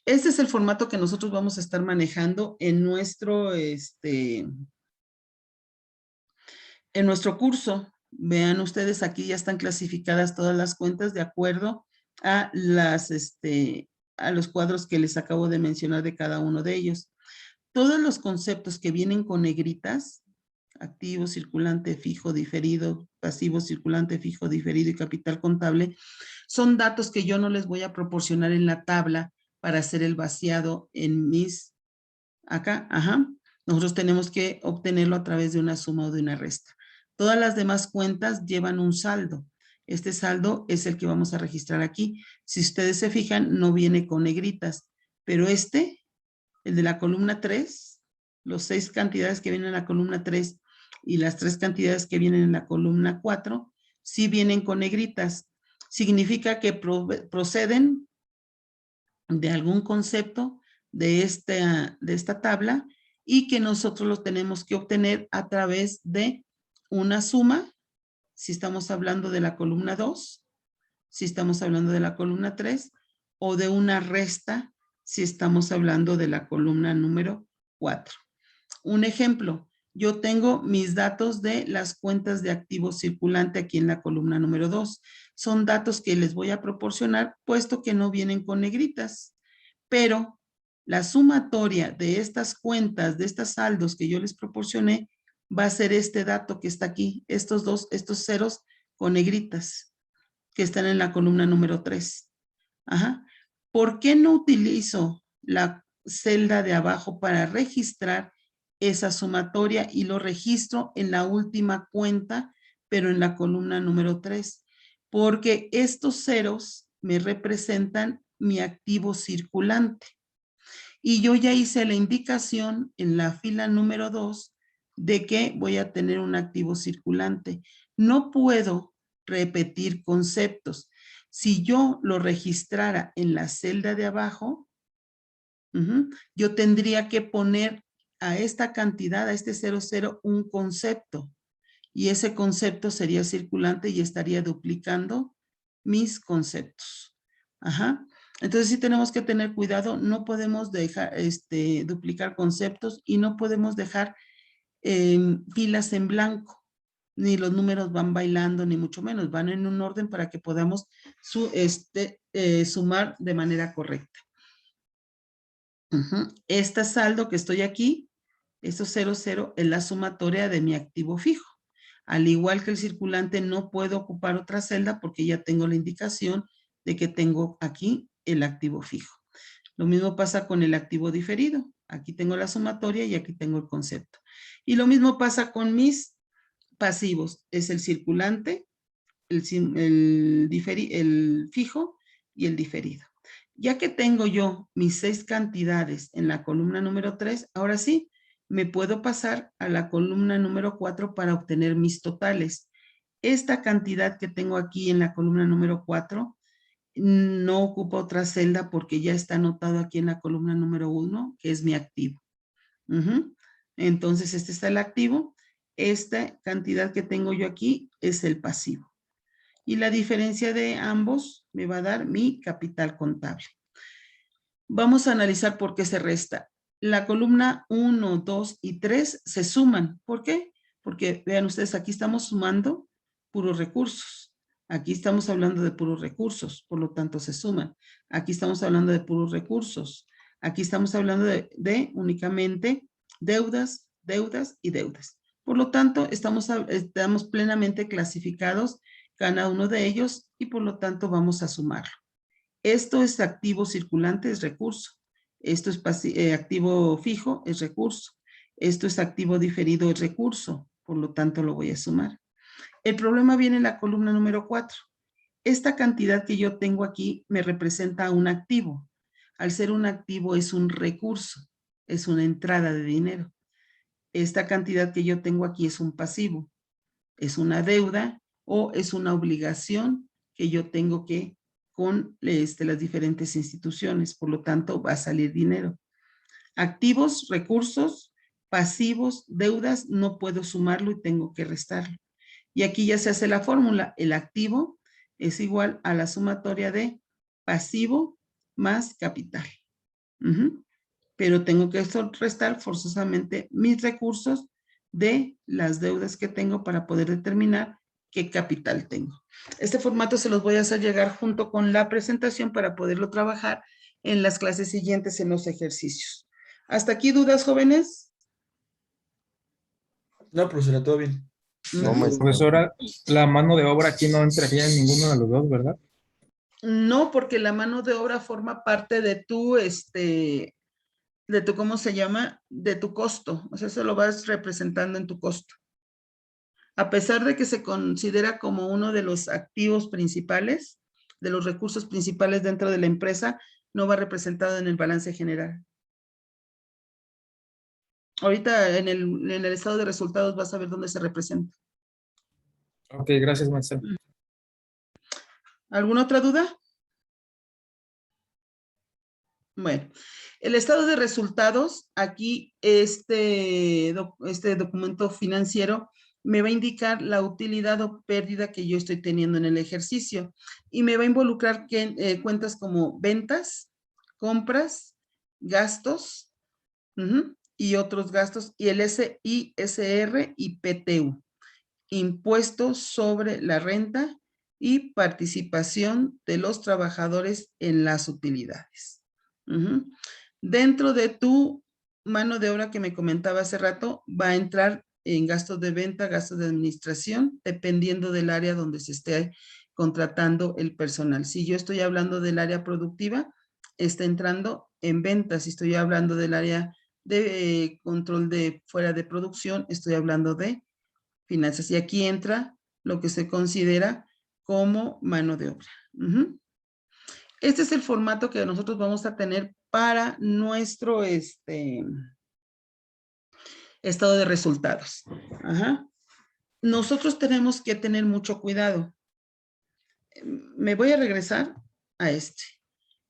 Este es el formato que nosotros vamos a estar manejando en nuestro curso. Vean ustedes, aquí ya están clasificadas todas las cuentas de acuerdo a a los cuadros que les acabo de mencionar de cada uno de ellos. Todos los conceptos que vienen con negritas, activo, circulante, fijo, diferido, pasivo, circulante, fijo, diferido y capital contable, son datos que yo no les voy a proporcionar en la tabla para hacer el vaciado en acá, ajá. Nosotros tenemos que obtenerlo a través de una suma o de una resta. Todas las demás cuentas llevan un saldo. Este saldo es el que vamos a registrar aquí. Si ustedes se fijan, no viene con negritas, pero el de la columna 3, los 6 cantidades que vienen en la columna 3 y las 3 cantidades que vienen en la columna 4, sí vienen con negritas. Significa que proceden de algún concepto de esta tabla y que nosotros lo tenemos que obtener a través de una suma, si estamos hablando de la columna 2, si estamos hablando de la columna 3, o de una resta, si estamos hablando de la columna número 4. Un ejemplo, yo tengo mis datos de las cuentas de activo circulante aquí en la columna número 2. Son datos que les voy a proporcionar, puesto que no vienen con negritas. Pero la sumatoria de estas cuentas, de estos saldos que yo les proporcioné, va a ser este dato que está aquí, estos ceros con negritas, que están en la columna número 3. Ajá. ¿Por qué no utilizo la celda de abajo para registrar esa sumatoria y lo registro en la última cuenta, pero en la columna número 3? Porque estos ceros me representan mi activo circulante. Y yo ya hice la indicación en la fila número 2 de que voy a tener un activo circulante. No puedo repetir conceptos. Si yo lo registrara en la celda de abajo, yo tendría que poner a esta cantidad, a este 00, un concepto. Y ese concepto sería circulante y estaría duplicando mis conceptos. Ajá. Entonces sí tenemos que tener cuidado, no podemos dejar duplicar conceptos y no podemos dejar filas en blanco, ni los números van bailando, ni mucho menos, van en un orden para que podamos sumar de manera correcta. Este saldo que estoy aquí, estos 00, es la sumatoria de mi activo fijo. Al igual que el circulante, no puedo ocupar otra celda porque ya tengo la indicación de que tengo aquí el activo fijo. Lo mismo pasa con el activo diferido. Aquí tengo la sumatoria y aquí tengo el concepto. Y lo mismo pasa con mis pasivos. Es el circulante, el fijo y el diferido. Ya que tengo yo mis 6 cantidades en la columna número 3, ahora sí, me puedo pasar a la columna número 4 para obtener mis totales. Esta cantidad que tengo aquí en la columna número 4 no ocupa otra celda porque ya está anotado aquí en la columna número 1, que es mi activo. Entonces, este está el activo. Esta cantidad que tengo yo aquí es el pasivo. Y la diferencia de ambos me va a dar mi capital contable. Vamos a analizar por qué se resta. la columna 1, 2 y 3 se suman. ¿Por qué? Porque vean ustedes, aquí estamos sumando puros recursos. Aquí estamos hablando de puros recursos, por lo tanto se suman. Aquí estamos hablando de puros recursos. Aquí estamos hablando de únicamente deudas, deudas y deudas. Por lo tanto, estamos plenamente clasificados cada uno de ellos y por lo tanto vamos a sumarlo. Esto es activo circulante, es recurso. Esto es activo fijo, es recurso. Esto es activo diferido, es recurso. Por lo tanto, lo voy a sumar. El problema viene en la columna número 4. Esta cantidad que yo tengo aquí me representa un activo. Al ser un activo es un recurso, es una entrada de dinero. Esta cantidad que yo tengo aquí es un pasivo, es una deuda o es una obligación que yo tengo que con las diferentes instituciones. Por lo tanto, va a salir dinero. Activos, recursos, pasivos, deudas, no puedo sumarlo y tengo que restarlo. Y aquí ya se hace la fórmula. El activo es igual a la sumatoria de pasivo más capital. Pero tengo que restar forzosamente mis recursos de las deudas que tengo para poder determinar qué capital tengo. Este formato se los voy a hacer llegar junto con la presentación para poderlo trabajar en las clases siguientes en los ejercicios. ¿Hasta aquí dudas, jóvenes? No, profesora, todo bien. No, maestra. Profesora, la mano de obra aquí no entraría en ninguno de los dos, ¿verdad? No, porque la mano de obra forma parte de tu, ¿cómo se llama? De tu costo. O sea, eso lo vas representando en tu costo. A pesar de que se considera como uno de los activos principales, de los recursos principales dentro de la empresa, no va representado en el balance general. Ahorita en el estado de resultados vas a ver dónde se representa. Ok, gracias, maestra. ¿Alguna otra duda? Bueno, el estado de resultados, aquí este documento financiero me va a indicar la utilidad o pérdida que yo estoy teniendo en el ejercicio y me va a involucrar cuentas como ventas, compras, gastos y otros gastos y el SISR y PTU, impuestos sobre la renta y participación de los trabajadores en las utilidades. Dentro de tu mano de obra que me comentaba hace rato, va a entrar en gastos de venta, gastos de administración, dependiendo del área donde se esté contratando el personal. Si yo estoy hablando del área productiva, está entrando en ventas. Si estoy hablando del área de control de fuera de producción, estoy hablando de finanzas. Y aquí entra lo que se considera como mano de obra. Este es el formato que nosotros vamos a tener para nuestro estado de resultados. Nosotros tenemos que tener mucho cuidado. Me voy a regresar a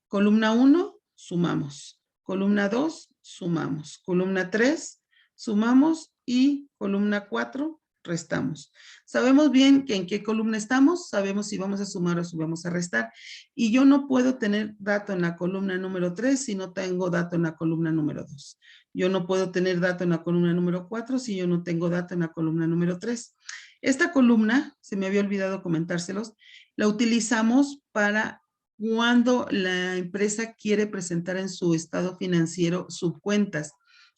Columna 1, sumamos. Columna 2, sumamos. Columna 3, sumamos. Y columna 4, restamos. Sabemos bien que en qué columna estamos, sabemos si vamos a sumar o si vamos a restar. Y yo no puedo tener dato en la columna número 3 si no tengo dato en la columna número 2. Yo no puedo tener dato en la columna número 4 si yo no tengo dato en la columna número 3. Esta columna, se me había olvidado comentárselos, la utilizamos para cuando la empresa quiere presentar en su estado financiero subcuentas.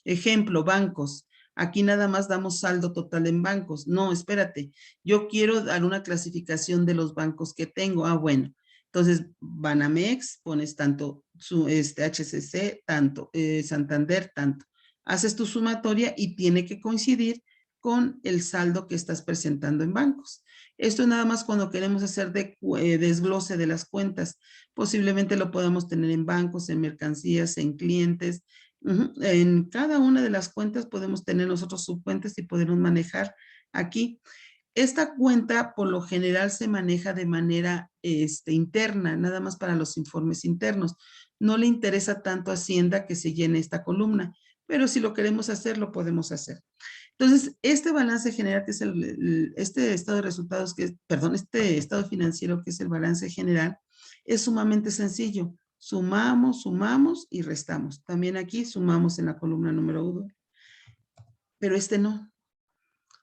Ejemplo, bancos. Aquí nada más damos saldo total en bancos. No, espérate. Yo quiero dar una clasificación de los bancos que tengo. Ah, bueno. Entonces, Banamex, pones tanto su HCC, tanto Santander, tanto. Haces tu sumatoria y tiene que coincidir con el saldo que estás presentando en bancos. Esto es nada más cuando queremos hacer desglose de las cuentas. Posiblemente lo podamos tener en bancos, en mercancías, en clientes. En cada una de las cuentas podemos tener nosotros subcuentas y podernos manejar aquí. Esta cuenta por lo general se maneja de manera interna, nada más para los informes internos. No le interesa tanto a Hacienda que se llene esta columna, pero si lo queremos hacer, lo podemos hacer. Entonces, este balance general, que es este estado de resultados, este estado financiero, que es el balance general, es sumamente sencillo. sumamos, sumamos y restamos. También aquí sumamos en la columna número 1. Pero este no.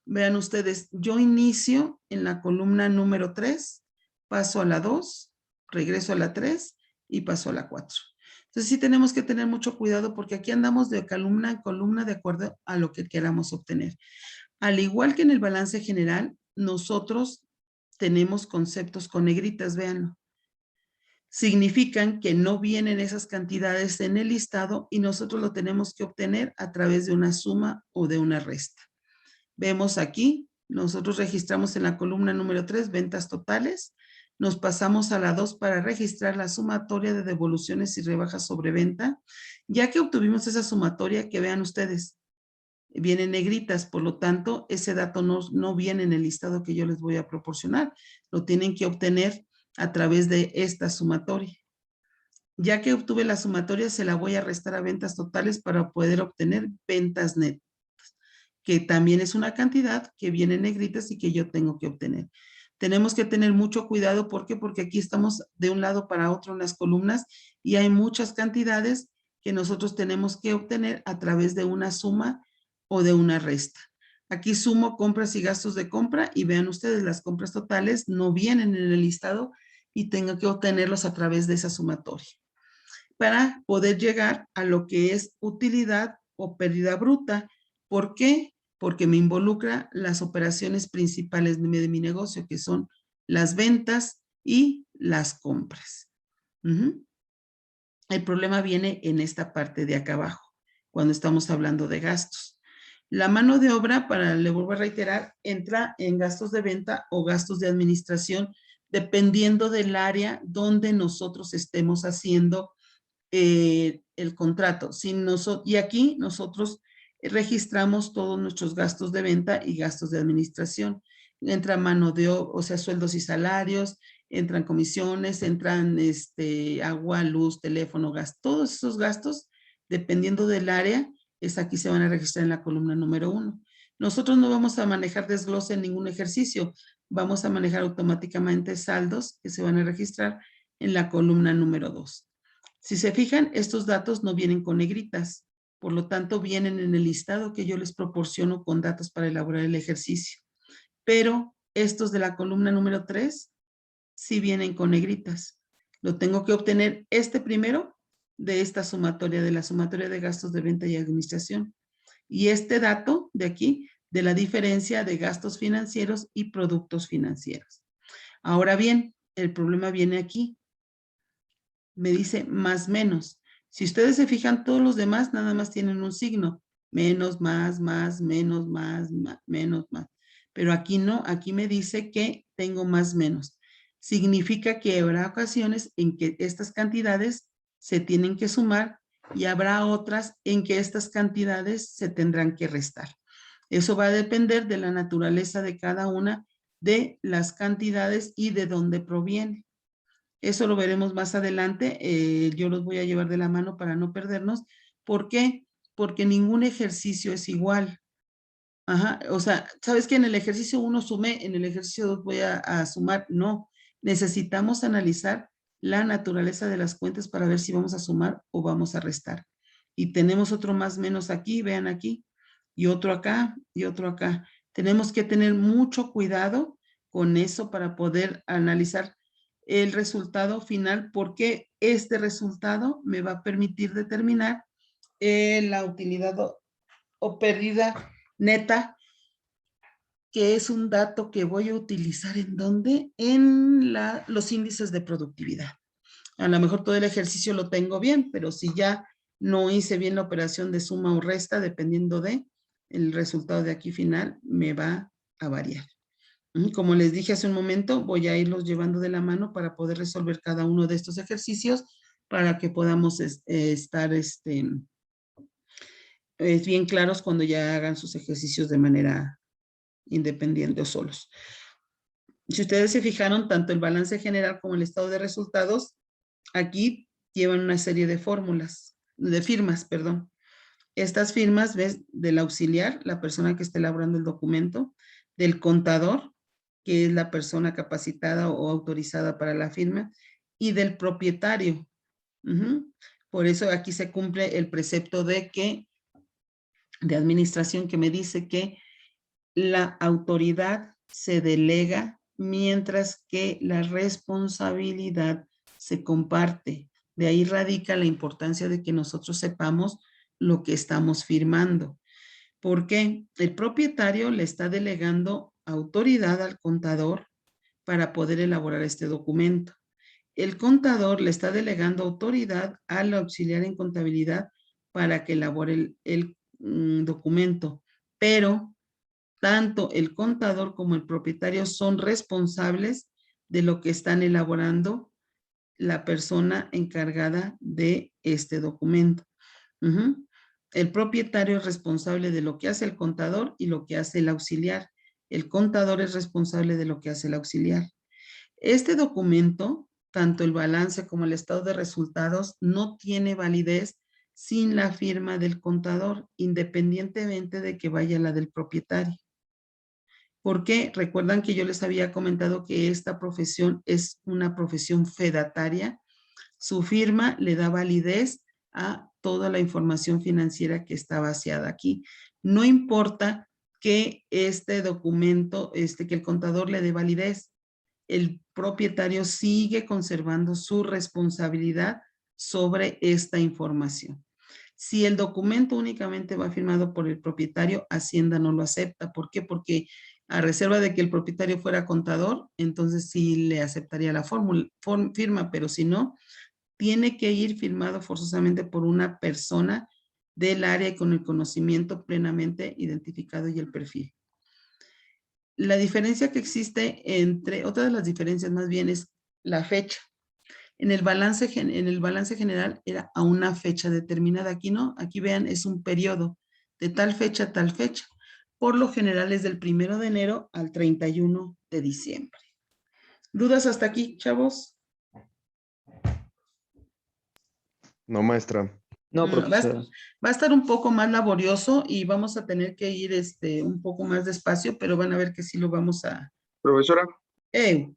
Vean ustedes, yo inicio en la columna número 3, paso a la 2, regreso a la 3 y paso a la 4. Entonces sí tenemos que tener mucho cuidado porque aquí andamos de columna en columna de acuerdo a lo que queramos obtener. Al igual que en el balance general, nosotros tenemos conceptos con negritas, véanlo. Significan que no vienen esas cantidades en el listado y nosotros lo tenemos que obtener a través de una suma o de una resta. Vemos aquí, nosotros registramos en la columna número 3 ventas totales, nos pasamos a la 2 para registrar la sumatoria de devoluciones y rebajas sobre venta, ya que obtuvimos esa sumatoria que vean ustedes, vienen negritas, por lo tanto, ese dato no viene en el listado que yo les voy a proporcionar, lo tienen que obtener a través de esta sumatoria. Ya que obtuve la sumatoria, se la voy a restar a ventas totales para poder obtener ventas netas, que también es una cantidad que viene en negritas y que yo tengo que obtener. Tenemos que tener mucho cuidado, ¿por qué? Porque aquí estamos de un lado para otro en las columnas y hay muchas cantidades que nosotros tenemos que obtener a través de una suma o de una resta. Aquí sumo compras y gastos de compra y vean ustedes, las compras totales no vienen en el listado y tengo que obtenerlos a través de esa sumatoria para poder llegar a lo que es utilidad o pérdida bruta. ¿Por qué? Porque me involucra las operaciones principales de mi negocio, que son las ventas y las compras. El problema viene en esta parte de acá abajo, cuando estamos hablando de gastos. La mano de obra, le vuelvo a reiterar, entra en gastos de venta o gastos de administración, dependiendo del área donde nosotros estemos haciendo el contrato. Y aquí nosotros registramos todos nuestros gastos de venta y gastos de administración. Entra mano de obra, o sea, sueldos y salarios, entran comisiones, entran agua, luz, teléfono, gas. Todos esos gastos, dependiendo del área, aquí se van a registrar en la columna número 1. Nosotros no vamos a manejar desglose en ningún ejercicio. Vamos a manejar automáticamente saldos que se van a registrar en la columna número 2. Si se fijan, estos datos no vienen con negritas, por lo tanto vienen en el listado que yo les proporciono con datos para elaborar el ejercicio. Pero estos de la columna número 3 sí vienen con negritas. Lo tengo que obtener primero de esta sumatoria, de la sumatoria de gastos de venta y administración. Y este dato de aquí, de la diferencia de gastos financieros y productos financieros. Ahora bien, el problema viene aquí. Me dice más, menos. Si ustedes se fijan, todos los demás nada más tienen un signo. Menos, más, menos, más, menos, más. Pero aquí no, aquí me dice que tengo más, menos. Significa que habrá ocasiones en que estas cantidades se tienen que sumar y habrá otras en que estas cantidades se tendrán que restar. Eso va a depender de la naturaleza de cada una de las cantidades y de dónde proviene. Eso lo veremos más adelante. Yo los voy a llevar de la mano para no perdernos. ¿Por qué? Porque ningún ejercicio es igual. Ajá, o sea, ¿sabes que en el ejercicio 1 sumé, en el ejercicio 2 voy a sumar? No, necesitamos analizar la naturaleza de las cuentas para ver si vamos a sumar o vamos a restar. Y tenemos otro más menos aquí, vean aquí, y otro acá, y otro acá. Tenemos que tener mucho cuidado con eso para poder analizar el resultado final, porque este resultado me va a permitir determinar la utilidad o pérdida neta, que es un dato que voy a utilizar ¿en dónde? En los índices de productividad. A lo mejor todo el ejercicio lo tengo bien, pero si ya no hice bien la operación de suma o resta, dependiendo de el resultado de aquí final, me va a variar. Como les dije hace un momento, voy a irlos llevando de la mano para poder resolver cada uno de estos ejercicios para que podamos estar bien claros cuando ya hagan sus ejercicios de manera independiente o solos. Si ustedes se fijaron, tanto el balance general como el estado de resultados, aquí llevan una serie de fórmulas, de firmas, perdón. Estas firmas, ves, del auxiliar, la persona que está elaborando el documento, del contador, que es la persona capacitada o autorizada para la firma, y del propietario, Por eso aquí se cumple el precepto de administración que me dice que la autoridad se delega mientras que la responsabilidad se comparte. De ahí radica la importancia de que nosotros sepamos lo que estamos firmando. Porque el propietario le está delegando autoridad al contador para poder elaborar este documento. El contador le está delegando autoridad al auxiliar en contabilidad para que elabore el documento. Pero tanto el contador como el propietario son responsables de lo que están elaborando la persona encargada de este documento. El propietario es responsable de lo que hace el contador y lo que hace el auxiliar. El contador es responsable de lo que hace el auxiliar. Este documento, tanto el balance como el estado de resultados, no tiene validez sin la firma del contador, independientemente de que vaya la del propietario. Porque recuerdan que yo les había comentado que esta profesión es una profesión fedataria. Su firma le da validez a toda la información financiera que está vaciada aquí. No importa que este documento, que el contador le dé validez, el propietario sigue conservando su responsabilidad sobre esta información. Si el documento únicamente va firmado por el propietario, Hacienda no lo acepta. ¿Por qué? Porque a reserva de que el propietario fuera contador, entonces sí le aceptaría la firma, pero si no, tiene que ir firmado forzosamente por una persona del área y con el conocimiento plenamente identificado y el perfil. La diferencia que existe otra de las diferencias más bien es la fecha. En el balance general era a una fecha determinada. Aquí no, aquí vean, es un periodo de tal fecha a tal fecha. Por lo general es del 1 de enero al 31 de diciembre. ¿Dudas hasta aquí, chavos? No, maestra. No, profesora. Va a estar un poco más laborioso y vamos a tener que ir un poco más despacio, pero van a ver que sí lo vamos a... Profesora, Sí,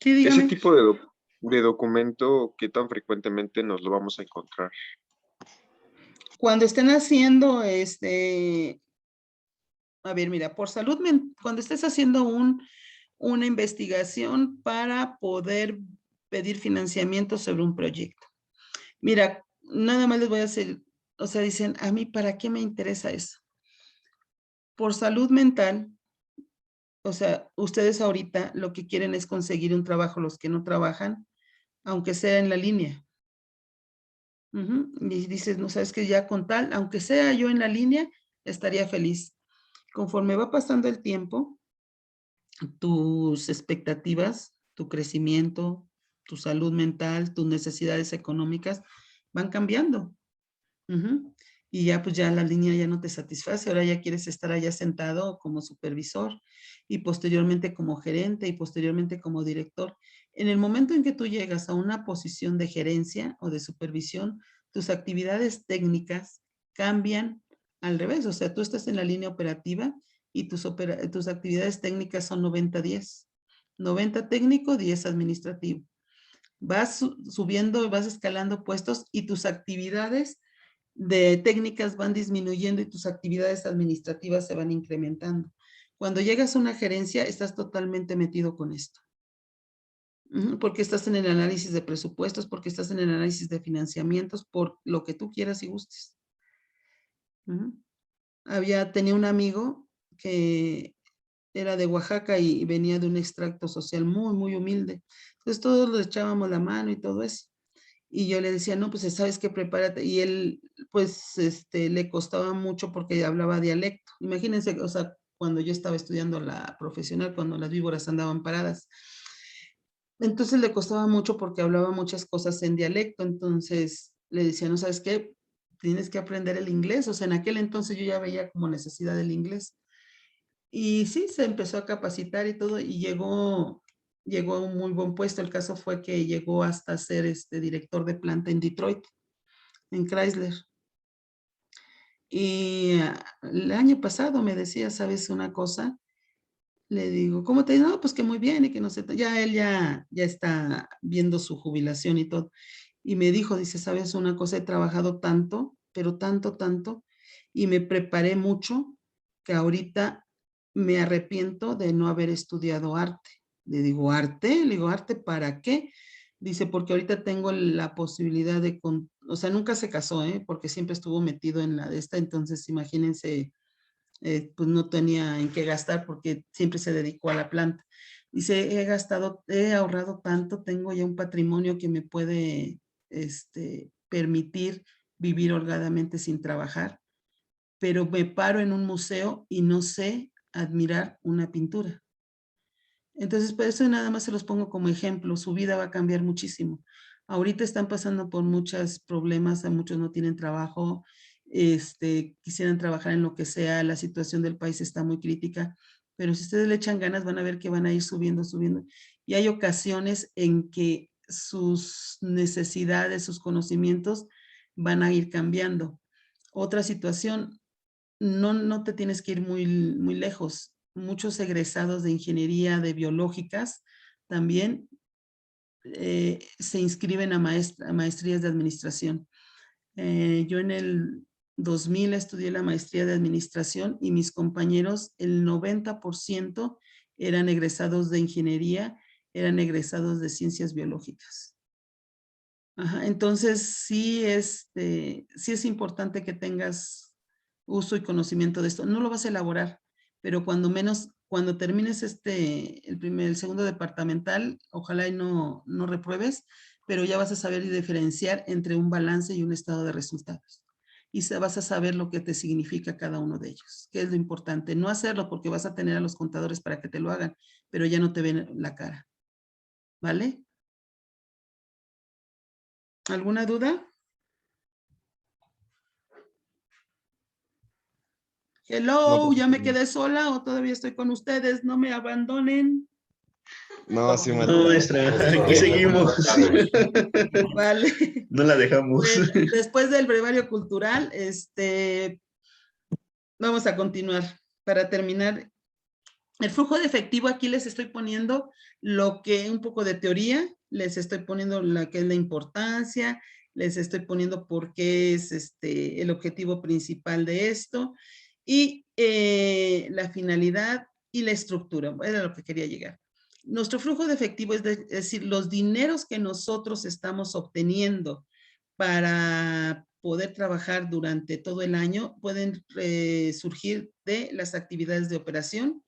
ese dígame. tipo de documento, ¿qué tan frecuentemente nos lo vamos a encontrar? Cuando estén haciendo a ver, mira, por salud, cuando estés haciendo una investigación para poder pedir financiamiento sobre un proyecto. Mira, nada más les voy a hacer, o sea, dicen, a mí, ¿para qué me interesa eso? Por salud mental, o sea, ustedes ahorita lo que quieren es conseguir un trabajo, los que no trabajan, aunque sea en la línea. Y dices, no sabes que ya con tal, aunque sea yo en la línea, estaría feliz. Conforme va pasando el tiempo, tus expectativas, tu crecimiento, tu salud mental, tus necesidades económicas van cambiando. Y ya pues ya la línea ya no te satisface, ahora ya quieres estar allá sentado como supervisor y posteriormente como gerente y posteriormente como director. En el momento en que tú llegas a una posición de gerencia o de supervisión, tus actividades técnicas cambian al revés, o sea, tú estás en la línea operativa y tus actividades técnicas son 90-10. 90 técnico, 10 administrativo. Vas subiendo, vas escalando puestos y tus actividades de técnicas van disminuyendo y tus actividades administrativas se van incrementando. Cuando llegas a una gerencia, estás totalmente metido con esto. Porque estás en el análisis de presupuestos, porque estás en el análisis de financiamientos, por lo que tú quieras y gustes. Tenía un amigo que era de Oaxaca y venía de un extracto social muy, muy humilde. Entonces todos le echábamos la mano y todo eso. Y yo le decía, no, pues sabes que prepárate. Y él, pues, le costaba mucho porque hablaba dialecto. Imagínense, o sea, cuando yo estaba estudiando la profesional, cuando las víboras andaban paradas. Entonces le costaba mucho porque hablaba muchas cosas en dialecto. Entonces le decía, no, ¿sabes qué? Tienes que aprender el inglés. O sea, en aquel entonces yo ya veía como necesidad del inglés. Y sí, se empezó a capacitar y todo, y llegó a un muy buen puesto. El caso fue que llegó hasta ser director de planta en Detroit, en Chrysler. Y el año pasado me decía, ¿sabes una cosa? Le digo, ¿cómo te digo? No, pues que muy bien y que no sé, ya él ya está viendo su jubilación y todo. y me dijo, dice, sabes una cosa, he trabajado tanto, pero tanto, tanto, y me preparé mucho que ahorita me arrepiento de no haber estudiado arte. Le digo, ¿arte? Le digo, ¿arte para qué? Dice, porque ahorita tengo la posibilidad de, o sea, nunca se casó, porque siempre estuvo metido en la de esta, entonces imagínense, pues no tenía en qué gastar porque siempre se dedicó a la planta. Dice, he ahorrado tanto, tengo ya un patrimonio que me puede permitir vivir holgadamente sin trabajar, pero me paro en un museo y no sé admirar una pintura. Entonces, por eso nada más se los pongo como ejemplo, su vida va a cambiar muchísimo. Ahorita están pasando por muchos problemas, a muchos no tienen trabajo, quisieran trabajar en lo que sea, la situación del país está muy crítica, pero si ustedes le echan ganas van a ver que van a ir subiendo, subiendo. Y hay ocasiones en que sus necesidades, sus conocimientos van a ir cambiando. Otra situación, no te tienes que ir muy, muy lejos. Muchos egresados de ingeniería, de biológicas, también se inscriben a maestrías de administración. Yo en el 2000 estudié la maestría de administración y mis compañeros, el 90% eran egresados de ingeniería, eran egresados de ciencias biológicas. Ajá, entonces sí es importante que tengas uso y conocimiento de esto. No lo vas a elaborar, pero cuando termines el segundo departamental, ojalá y no repruebes, pero ya vas a saber diferenciar entre un balance y un estado de resultados. Y vas a saber lo que te significa cada uno de ellos, que es lo importante. No hacerlo porque vas a tener a los contadores para que te lo hagan, pero ya no te ven la cara. ¿Vale? ¿Alguna duda? Hello, ¿ya me quedé sola o todavía estoy con ustedes? No me abandonen. No, sí, No, maestra. maestra, aquí seguimos. Vale. No la dejamos. Bueno, después del brevario cultural, vamos a continuar. Para terminar, el flujo de efectivo, aquí les estoy poniendo un poco de teoría, les estoy poniendo la que es la importancia, les estoy poniendo por qué es el objetivo principal de esto y la finalidad y la estructura, era lo que quería llegar. Nuestro flujo de efectivo es decir, los dineros que nosotros estamos obteniendo para poder trabajar durante todo el año pueden surgir de las actividades de operación,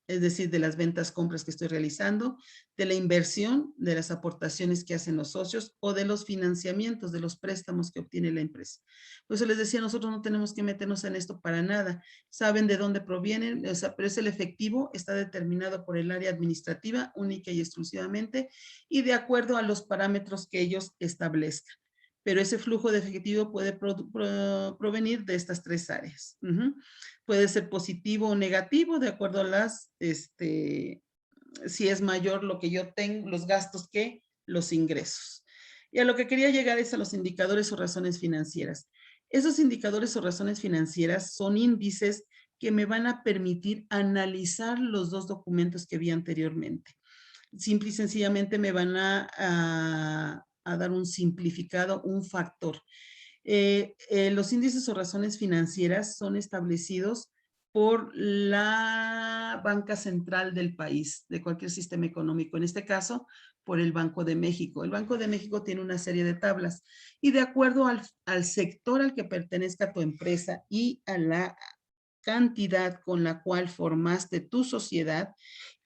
es decir, de las ventas, compras que estoy realizando, de la inversión, de las aportaciones que hacen los socios o de los financiamientos, de los préstamos que obtiene la empresa. Por eso les decía, nosotros no tenemos que meternos en esto para nada. Saben de dónde provienen, o sea, pero es el efectivo, está determinado por el área administrativa única y exclusivamente y de acuerdo a los parámetros que ellos establezcan. Pero ese flujo de efectivo puede provenir de estas tres áreas. Puede ser positivo o negativo de acuerdo a las, si es mayor lo que yo tengo, los gastos que los ingresos. Y a lo que quería llegar es a los indicadores o razones financieras. Esos indicadores o razones financieras son índices que me van a permitir analizar los dos documentos que vi anteriormente. Simple y sencillamente me van a dar un simplificado, un factor. Los índices o razones financieras son establecidos por la banca central del país, de cualquier sistema económico, en este caso, por el Banco de México. El Banco de México tiene una serie de tablas y de acuerdo al sector al que pertenezca tu empresa y a la cantidad con la cual formaste tu sociedad,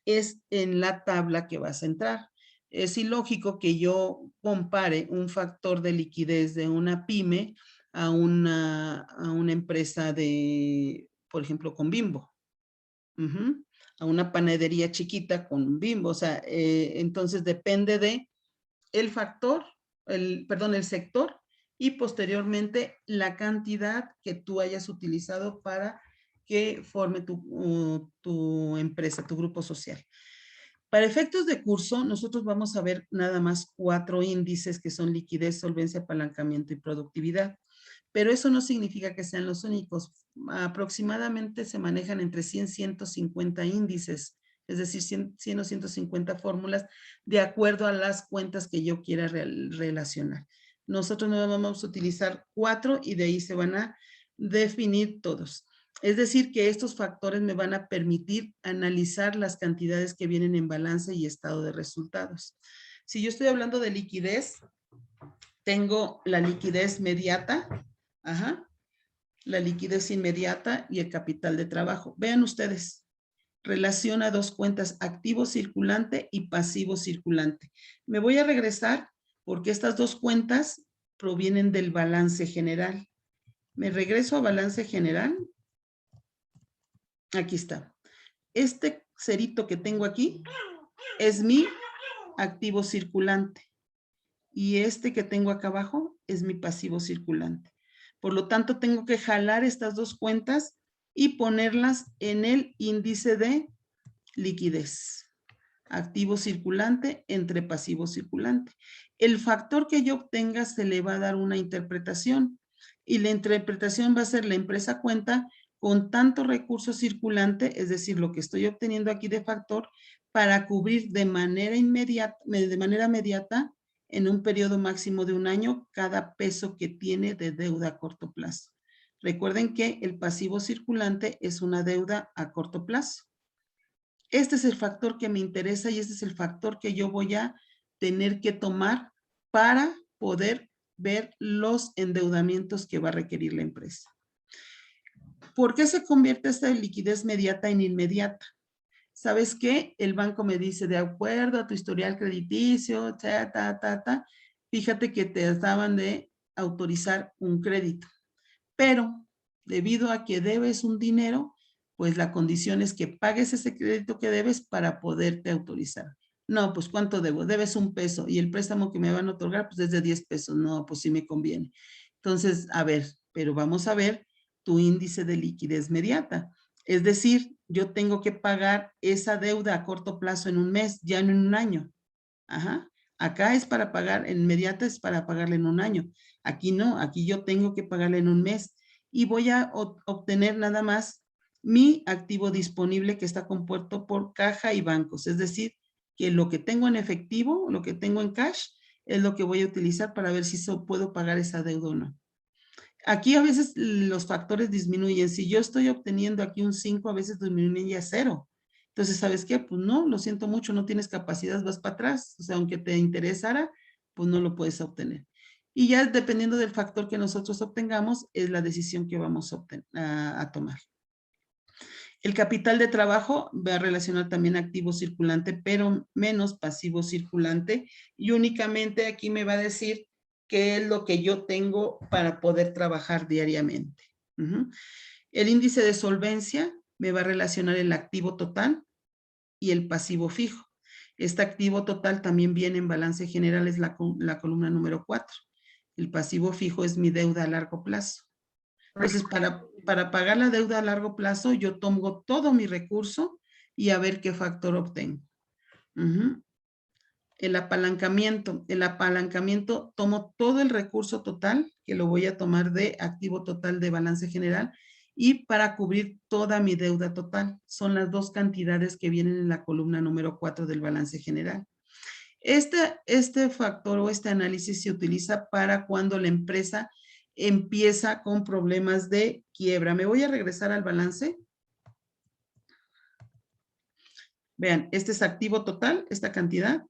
es en la tabla que vas a entrar. Es ilógico que yo compare un factor de liquidez de una pyme a una empresa de, por ejemplo, con Bimbo. A una panadería chiquita con Bimbo. O sea, entonces depende de el factor, el sector y posteriormente la cantidad que tú hayas utilizado para que forme tu empresa, tu grupo social. Para efectos de curso, nosotros vamos a ver nada más 4 índices que son liquidez, solvencia, apalancamiento y productividad. Pero eso no significa que sean los únicos. Aproximadamente se manejan entre 100 y 150 índices, es decir, 100 o 150 fórmulas de acuerdo a las cuentas que yo quiera relacionar. nosotros no vamos a utilizar 4 y de ahí se van a definir todos. Es decir, que estos factores me van a permitir analizar las cantidades que vienen en balance y estado de resultados. Si yo estoy hablando de liquidez, tengo la liquidez mediata, la liquidez inmediata y el capital de trabajo. Vean ustedes, relaciona dos cuentas, activo circulante y pasivo circulante. Me voy a regresar porque estas dos cuentas provienen del balance general. Me regreso a balance general. Aquí está. Este cerito que tengo aquí es mi activo circulante. Y este que tengo acá abajo es mi pasivo circulante. Por lo tanto, tengo que jalar estas dos cuentas y ponerlas en el índice de liquidez. Activo circulante entre pasivo circulante. El factor que yo obtenga se le va a dar una interpretación. Y la interpretación va a ser la empresa cuenta con tanto recurso circulante, es decir, lo que estoy obteniendo aquí de factor, para cubrir de manera inmediata, en un periodo máximo de un año, cada peso que tiene de deuda a corto plazo. Recuerden que el pasivo circulante es una deuda a corto plazo. Este es el factor que me interesa y este es el factor que yo voy a tener que tomar para poder ver los endeudamientos que va a requerir la empresa. ¿Por qué se convierte esta liquidez mediata en inmediata? ¿Sabes qué? El banco me dice, de acuerdo a tu historial crediticio, fíjate que te acaban de autorizar un crédito. Pero, debido a que debes un dinero, pues la condición es que pagues ese crédito que debes para poderte autorizar. No, pues ¿cuánto debo? Debes $1 y el préstamo que me van a otorgar pues es de $10. No, pues sí me conviene. Entonces, a ver, pero vamos a ver tu índice de liquidez mediata. Es decir, yo tengo que pagar esa deuda a corto plazo en un mes, ya no en un año. Acá es para pagar, en inmediata es para pagarle en un año. Aquí no, aquí yo tengo que pagarle en un mes. Y voy a obtener nada más mi activo disponible que está compuesto por caja y bancos. Es decir, que lo que tengo en efectivo, lo que tengo en cash, es lo que voy a utilizar para ver si puedo pagar esa deuda o no. Aquí a veces los factores disminuyen. Si yo estoy obteniendo aquí un 5, a veces disminuyen ya 0. Entonces, ¿sabes qué? Pues no, lo siento mucho, no tienes capacidad, vas para atrás. O sea, aunque te interesara, pues no lo puedes obtener. Y ya dependiendo del factor que nosotros obtengamos, es la decisión que vamos a tomar. El capital de trabajo va a relacionar también activo circulante, pero menos pasivo circulante. Y únicamente aquí me va a decir qué es lo que yo tengo para poder trabajar diariamente. El índice de solvencia me va a relacionar el activo total y el pasivo fijo. Este activo total también viene en balance general, es la columna número 4. El pasivo fijo es mi deuda a largo plazo. Entonces, para pagar la deuda a largo plazo, yo tomo todo mi recurso y a ver qué factor obtengo. El apalancamiento tomo todo el recurso total, que lo voy a tomar de activo total de balance general, y para cubrir toda mi deuda total. Son las dos cantidades que vienen en la columna número 4 del balance general. Este factor o este análisis se utiliza para cuando la empresa empieza con problemas de quiebra. Me voy a regresar al balance. Vean, este es activo total, esta cantidad,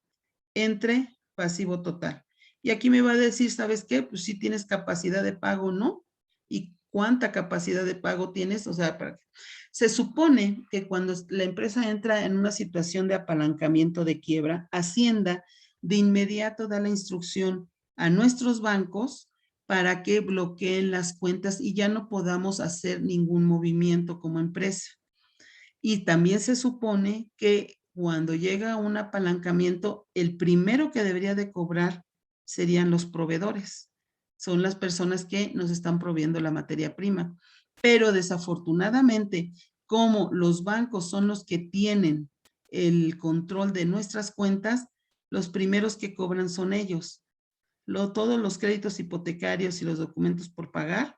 entre pasivo total. Y aquí me va a decir, ¿sabes qué? Pues si tienes capacidad de pago o no. ¿Y cuánta capacidad de pago tienes? O sea, se supone que cuando la empresa entra en una situación de apalancamiento de quiebra, Hacienda de inmediato da la instrucción a nuestros bancos para que bloqueen las cuentas y ya no podamos hacer ningún movimiento como empresa. Y también se supone que cuando llega un apalancamiento, el primero que debería de cobrar serían los proveedores. Son las personas que nos están proveyendo la materia prima. Pero desafortunadamente, como los bancos son los que tienen el control de nuestras cuentas, los primeros que cobran son ellos. Todos los créditos hipotecarios y los documentos por pagar,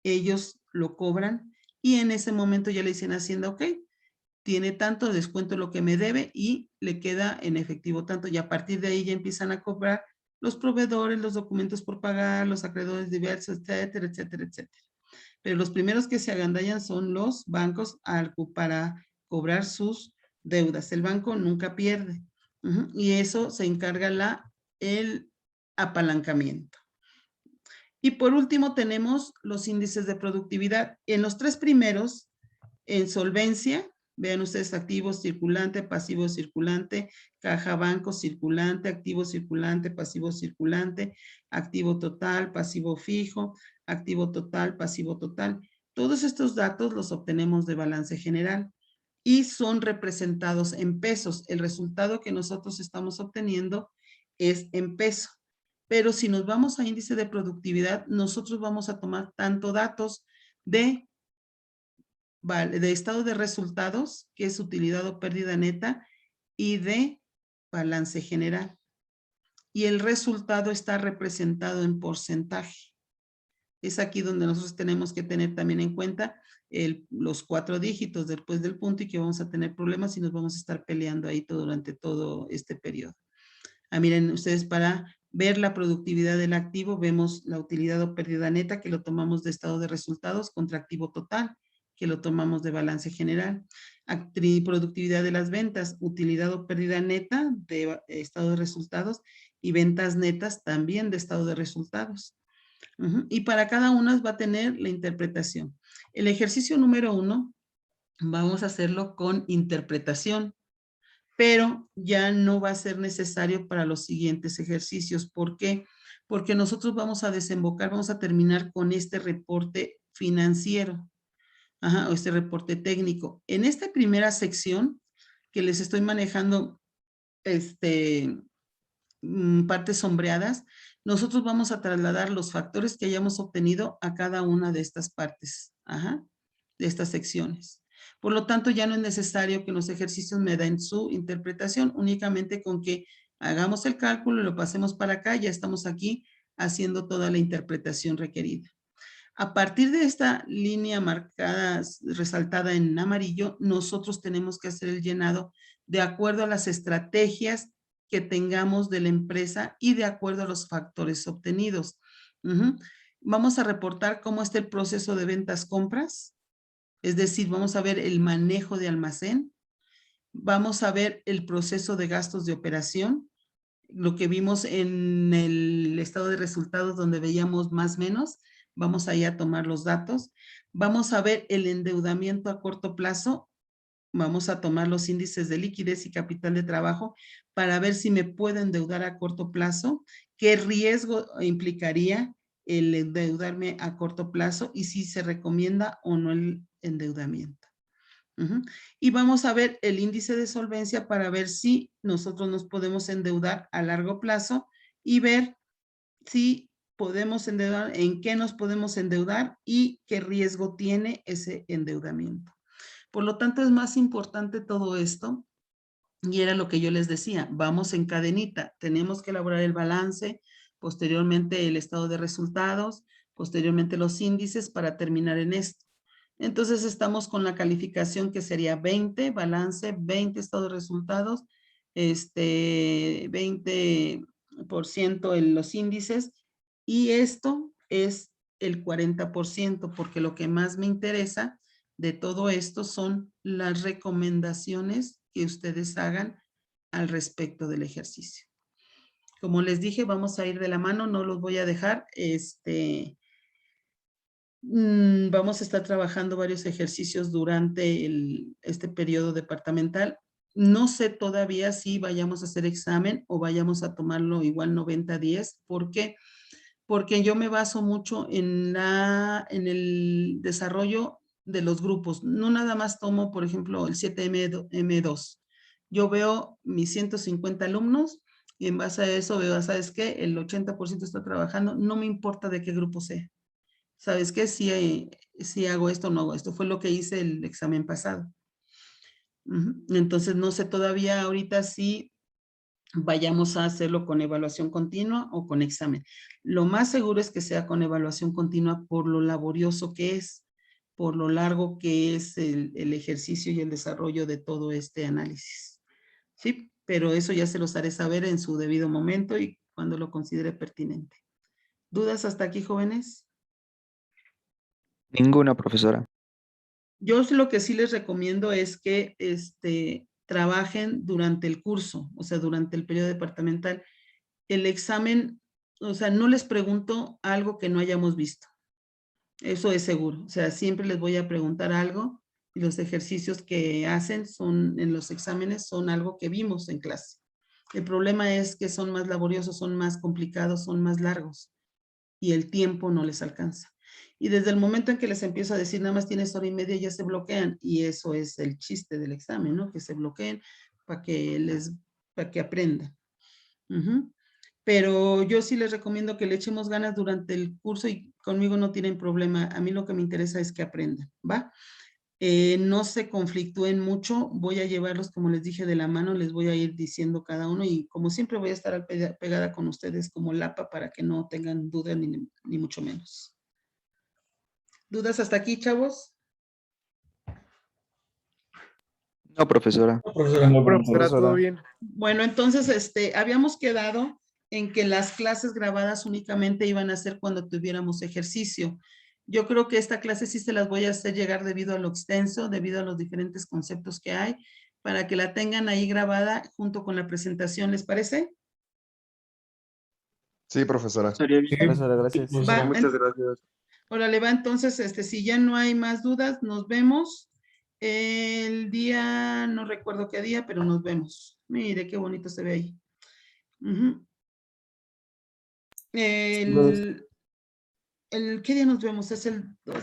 ellos lo cobran y en ese momento ya le dicen a Hacienda, ok, tiene tanto, descuento lo que me debe y le queda en efectivo tanto, y a partir de ahí ya empiezan a cobrar los proveedores, los documentos por pagar, los acreedores diversos, etcétera, etcétera, etcétera. Pero los primeros que se agandallan son los bancos para cobrar sus deudas. El banco nunca pierde. Y eso se encarga el apalancamiento. Y por último tenemos los índices de productividad. En los tres primeros, en solvencia, vean ustedes activo circulante, pasivo circulante, caja banco circulante, activo circulante, pasivo circulante, activo total, pasivo fijo, activo total, pasivo total. Todos estos datos los obtenemos de balance general y son representados en pesos. El resultado que nosotros estamos obteniendo es en peso. Pero si nos vamos a índice de productividad, nosotros vamos a tomar tanto datos de estado de resultados, que es utilidad o pérdida neta, y de balance general. Y el resultado está representado en porcentaje. Es aquí donde nosotros tenemos que tener también en cuenta los 4 dígitos después del punto y que vamos a tener problemas y nos vamos a estar peleando ahí durante todo este periodo. Miren ustedes, para ver la productividad del activo, vemos la utilidad o pérdida neta, que lo tomamos de estado de resultados, contra activo total, que lo tomamos de balance general. Productividad de las ventas, utilidad o pérdida neta de estado de resultados y ventas netas también de estado de resultados. Y para cada una va a tener la interpretación. El ejercicio número 1 vamos a hacerlo con interpretación, pero ya no va a ser necesario para los siguientes ejercicios. ¿Por qué? Porque nosotros vamos a desembocar, vamos a terminar con este reporte financiero, o este reporte técnico. En esta primera sección que les estoy manejando, partes sombreadas, nosotros vamos a trasladar los factores que hayamos obtenido a cada una de estas partes, de estas secciones. Por lo tanto, ya no es necesario que los ejercicios me den su interpretación, únicamente con que hagamos el cálculo y lo pasemos para acá, ya estamos aquí haciendo toda la interpretación requerida. A partir de esta línea marcada, resaltada en amarillo, nosotros tenemos que hacer el llenado de acuerdo a las estrategias que tengamos de la empresa y de acuerdo a los factores obtenidos. Vamos a reportar cómo está el proceso de ventas-compras, es decir, vamos a ver el manejo de almacén, vamos a ver el proceso de gastos de operación, lo que vimos en el estado de resultados donde veíamos más o menos, vamos ahí a tomar los datos, vamos a ver el endeudamiento a corto plazo, vamos a tomar los índices de liquidez y capital de trabajo para ver si me puedo endeudar a corto plazo, qué riesgo implicaría el endeudarme a corto plazo y si se recomienda o no el endeudamiento. Y vamos a ver el índice de solvencia para ver si nosotros nos podemos endeudar a largo plazo y ver si podemos endeudar, en qué nos podemos endeudar y qué riesgo tiene ese endeudamiento. Por lo tanto, es más importante todo esto y era lo que yo les decía, vamos en cadenita, tenemos que elaborar el balance, posteriormente el estado de resultados, posteriormente los índices para terminar en esto. Entonces estamos con la calificación que sería 20, balance, 20 estado de resultados, 20% en los índices y esto es el 40% porque lo que más me interesa de todo esto son las recomendaciones que ustedes hagan al respecto del ejercicio. Como les dije, vamos a ir de la mano, no los voy a dejar, vamos a estar trabajando varios ejercicios durante este periodo departamental. No sé todavía si vayamos a hacer examen o vayamos a tomarlo igual 90-10. ¿Por qué? Porque yo me baso mucho en el desarrollo de los grupos. No nada más tomo, por ejemplo, el 7M2. Yo veo mis 150 alumnos y en base a eso veo, ¿sabes qué? El 80% está trabajando, no me importa de qué grupo sea. ¿Sabes qué? Si hago esto o no hago esto. Fue lo que hice el examen pasado. Entonces, no sé todavía ahorita si vayamos a hacerlo con evaluación continua o con examen. Lo más seguro es que sea con evaluación continua por lo laborioso que es, por lo largo que es el ejercicio y el desarrollo de todo este análisis. Sí, pero eso ya se los haré saber en su debido momento y cuando lo considere pertinente. ¿Dudas hasta aquí, jóvenes? Ninguna, profesora. Yo lo que sí les recomiendo es que trabajen durante el curso, o sea, durante el periodo departamental. El examen, o sea, no les pregunto algo que no hayamos visto. Eso es seguro. O sea, siempre les voy a preguntar algo y los ejercicios que hacen en los exámenes son algo que vimos en clase. El problema es que son más laboriosos, son más complicados, son más largos y el tiempo no les alcanza. Y desde el momento en que les empiezo a decir nada más tienes hora y media, ya se bloquean. Y eso es el chiste del examen, ¿no? Que se bloqueen para que aprendan. Pero yo sí les recomiendo que le echemos ganas durante el curso y conmigo no tienen problema. A mí lo que me interesa es que aprendan, ¿va? No se conflictúen mucho, voy a llevarlos, como les dije, de la mano, les voy a ir diciendo cada uno y como siempre voy a estar pegada con ustedes como lapa para que no tengan dudas ni mucho menos. ¿Dudas hasta aquí, chavos? No, profesora. No, Profesora, todo bien. Bueno, entonces, habíamos quedado en que las clases grabadas únicamente iban a ser cuando tuviéramos ejercicio. Yo creo que esta clase sí se las voy a hacer llegar debido a lo extenso, debido a los diferentes conceptos que hay, para que la tengan ahí grabada junto con la presentación, ¿les parece? Sí, profesora. Profesora, gracias. Va, Muchas gracias. Órale, va, entonces, si ya no hay más dudas, nos vemos el día, no recuerdo qué día, pero nos vemos. Mire, qué bonito se ve ahí. ¿Qué día nos vemos?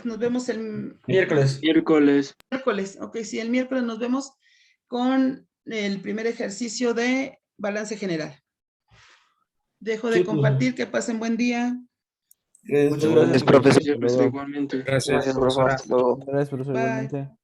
Nos vemos el Miércoles. miércoles. Ok, sí, el miércoles nos vemos con el primer ejercicio de balance general. Dejo de compartir, que pasen buen día. Muchas gracias, profesor. Igualmente. Gracias, profesora. Gracias, profesor. Bye. Igualmente.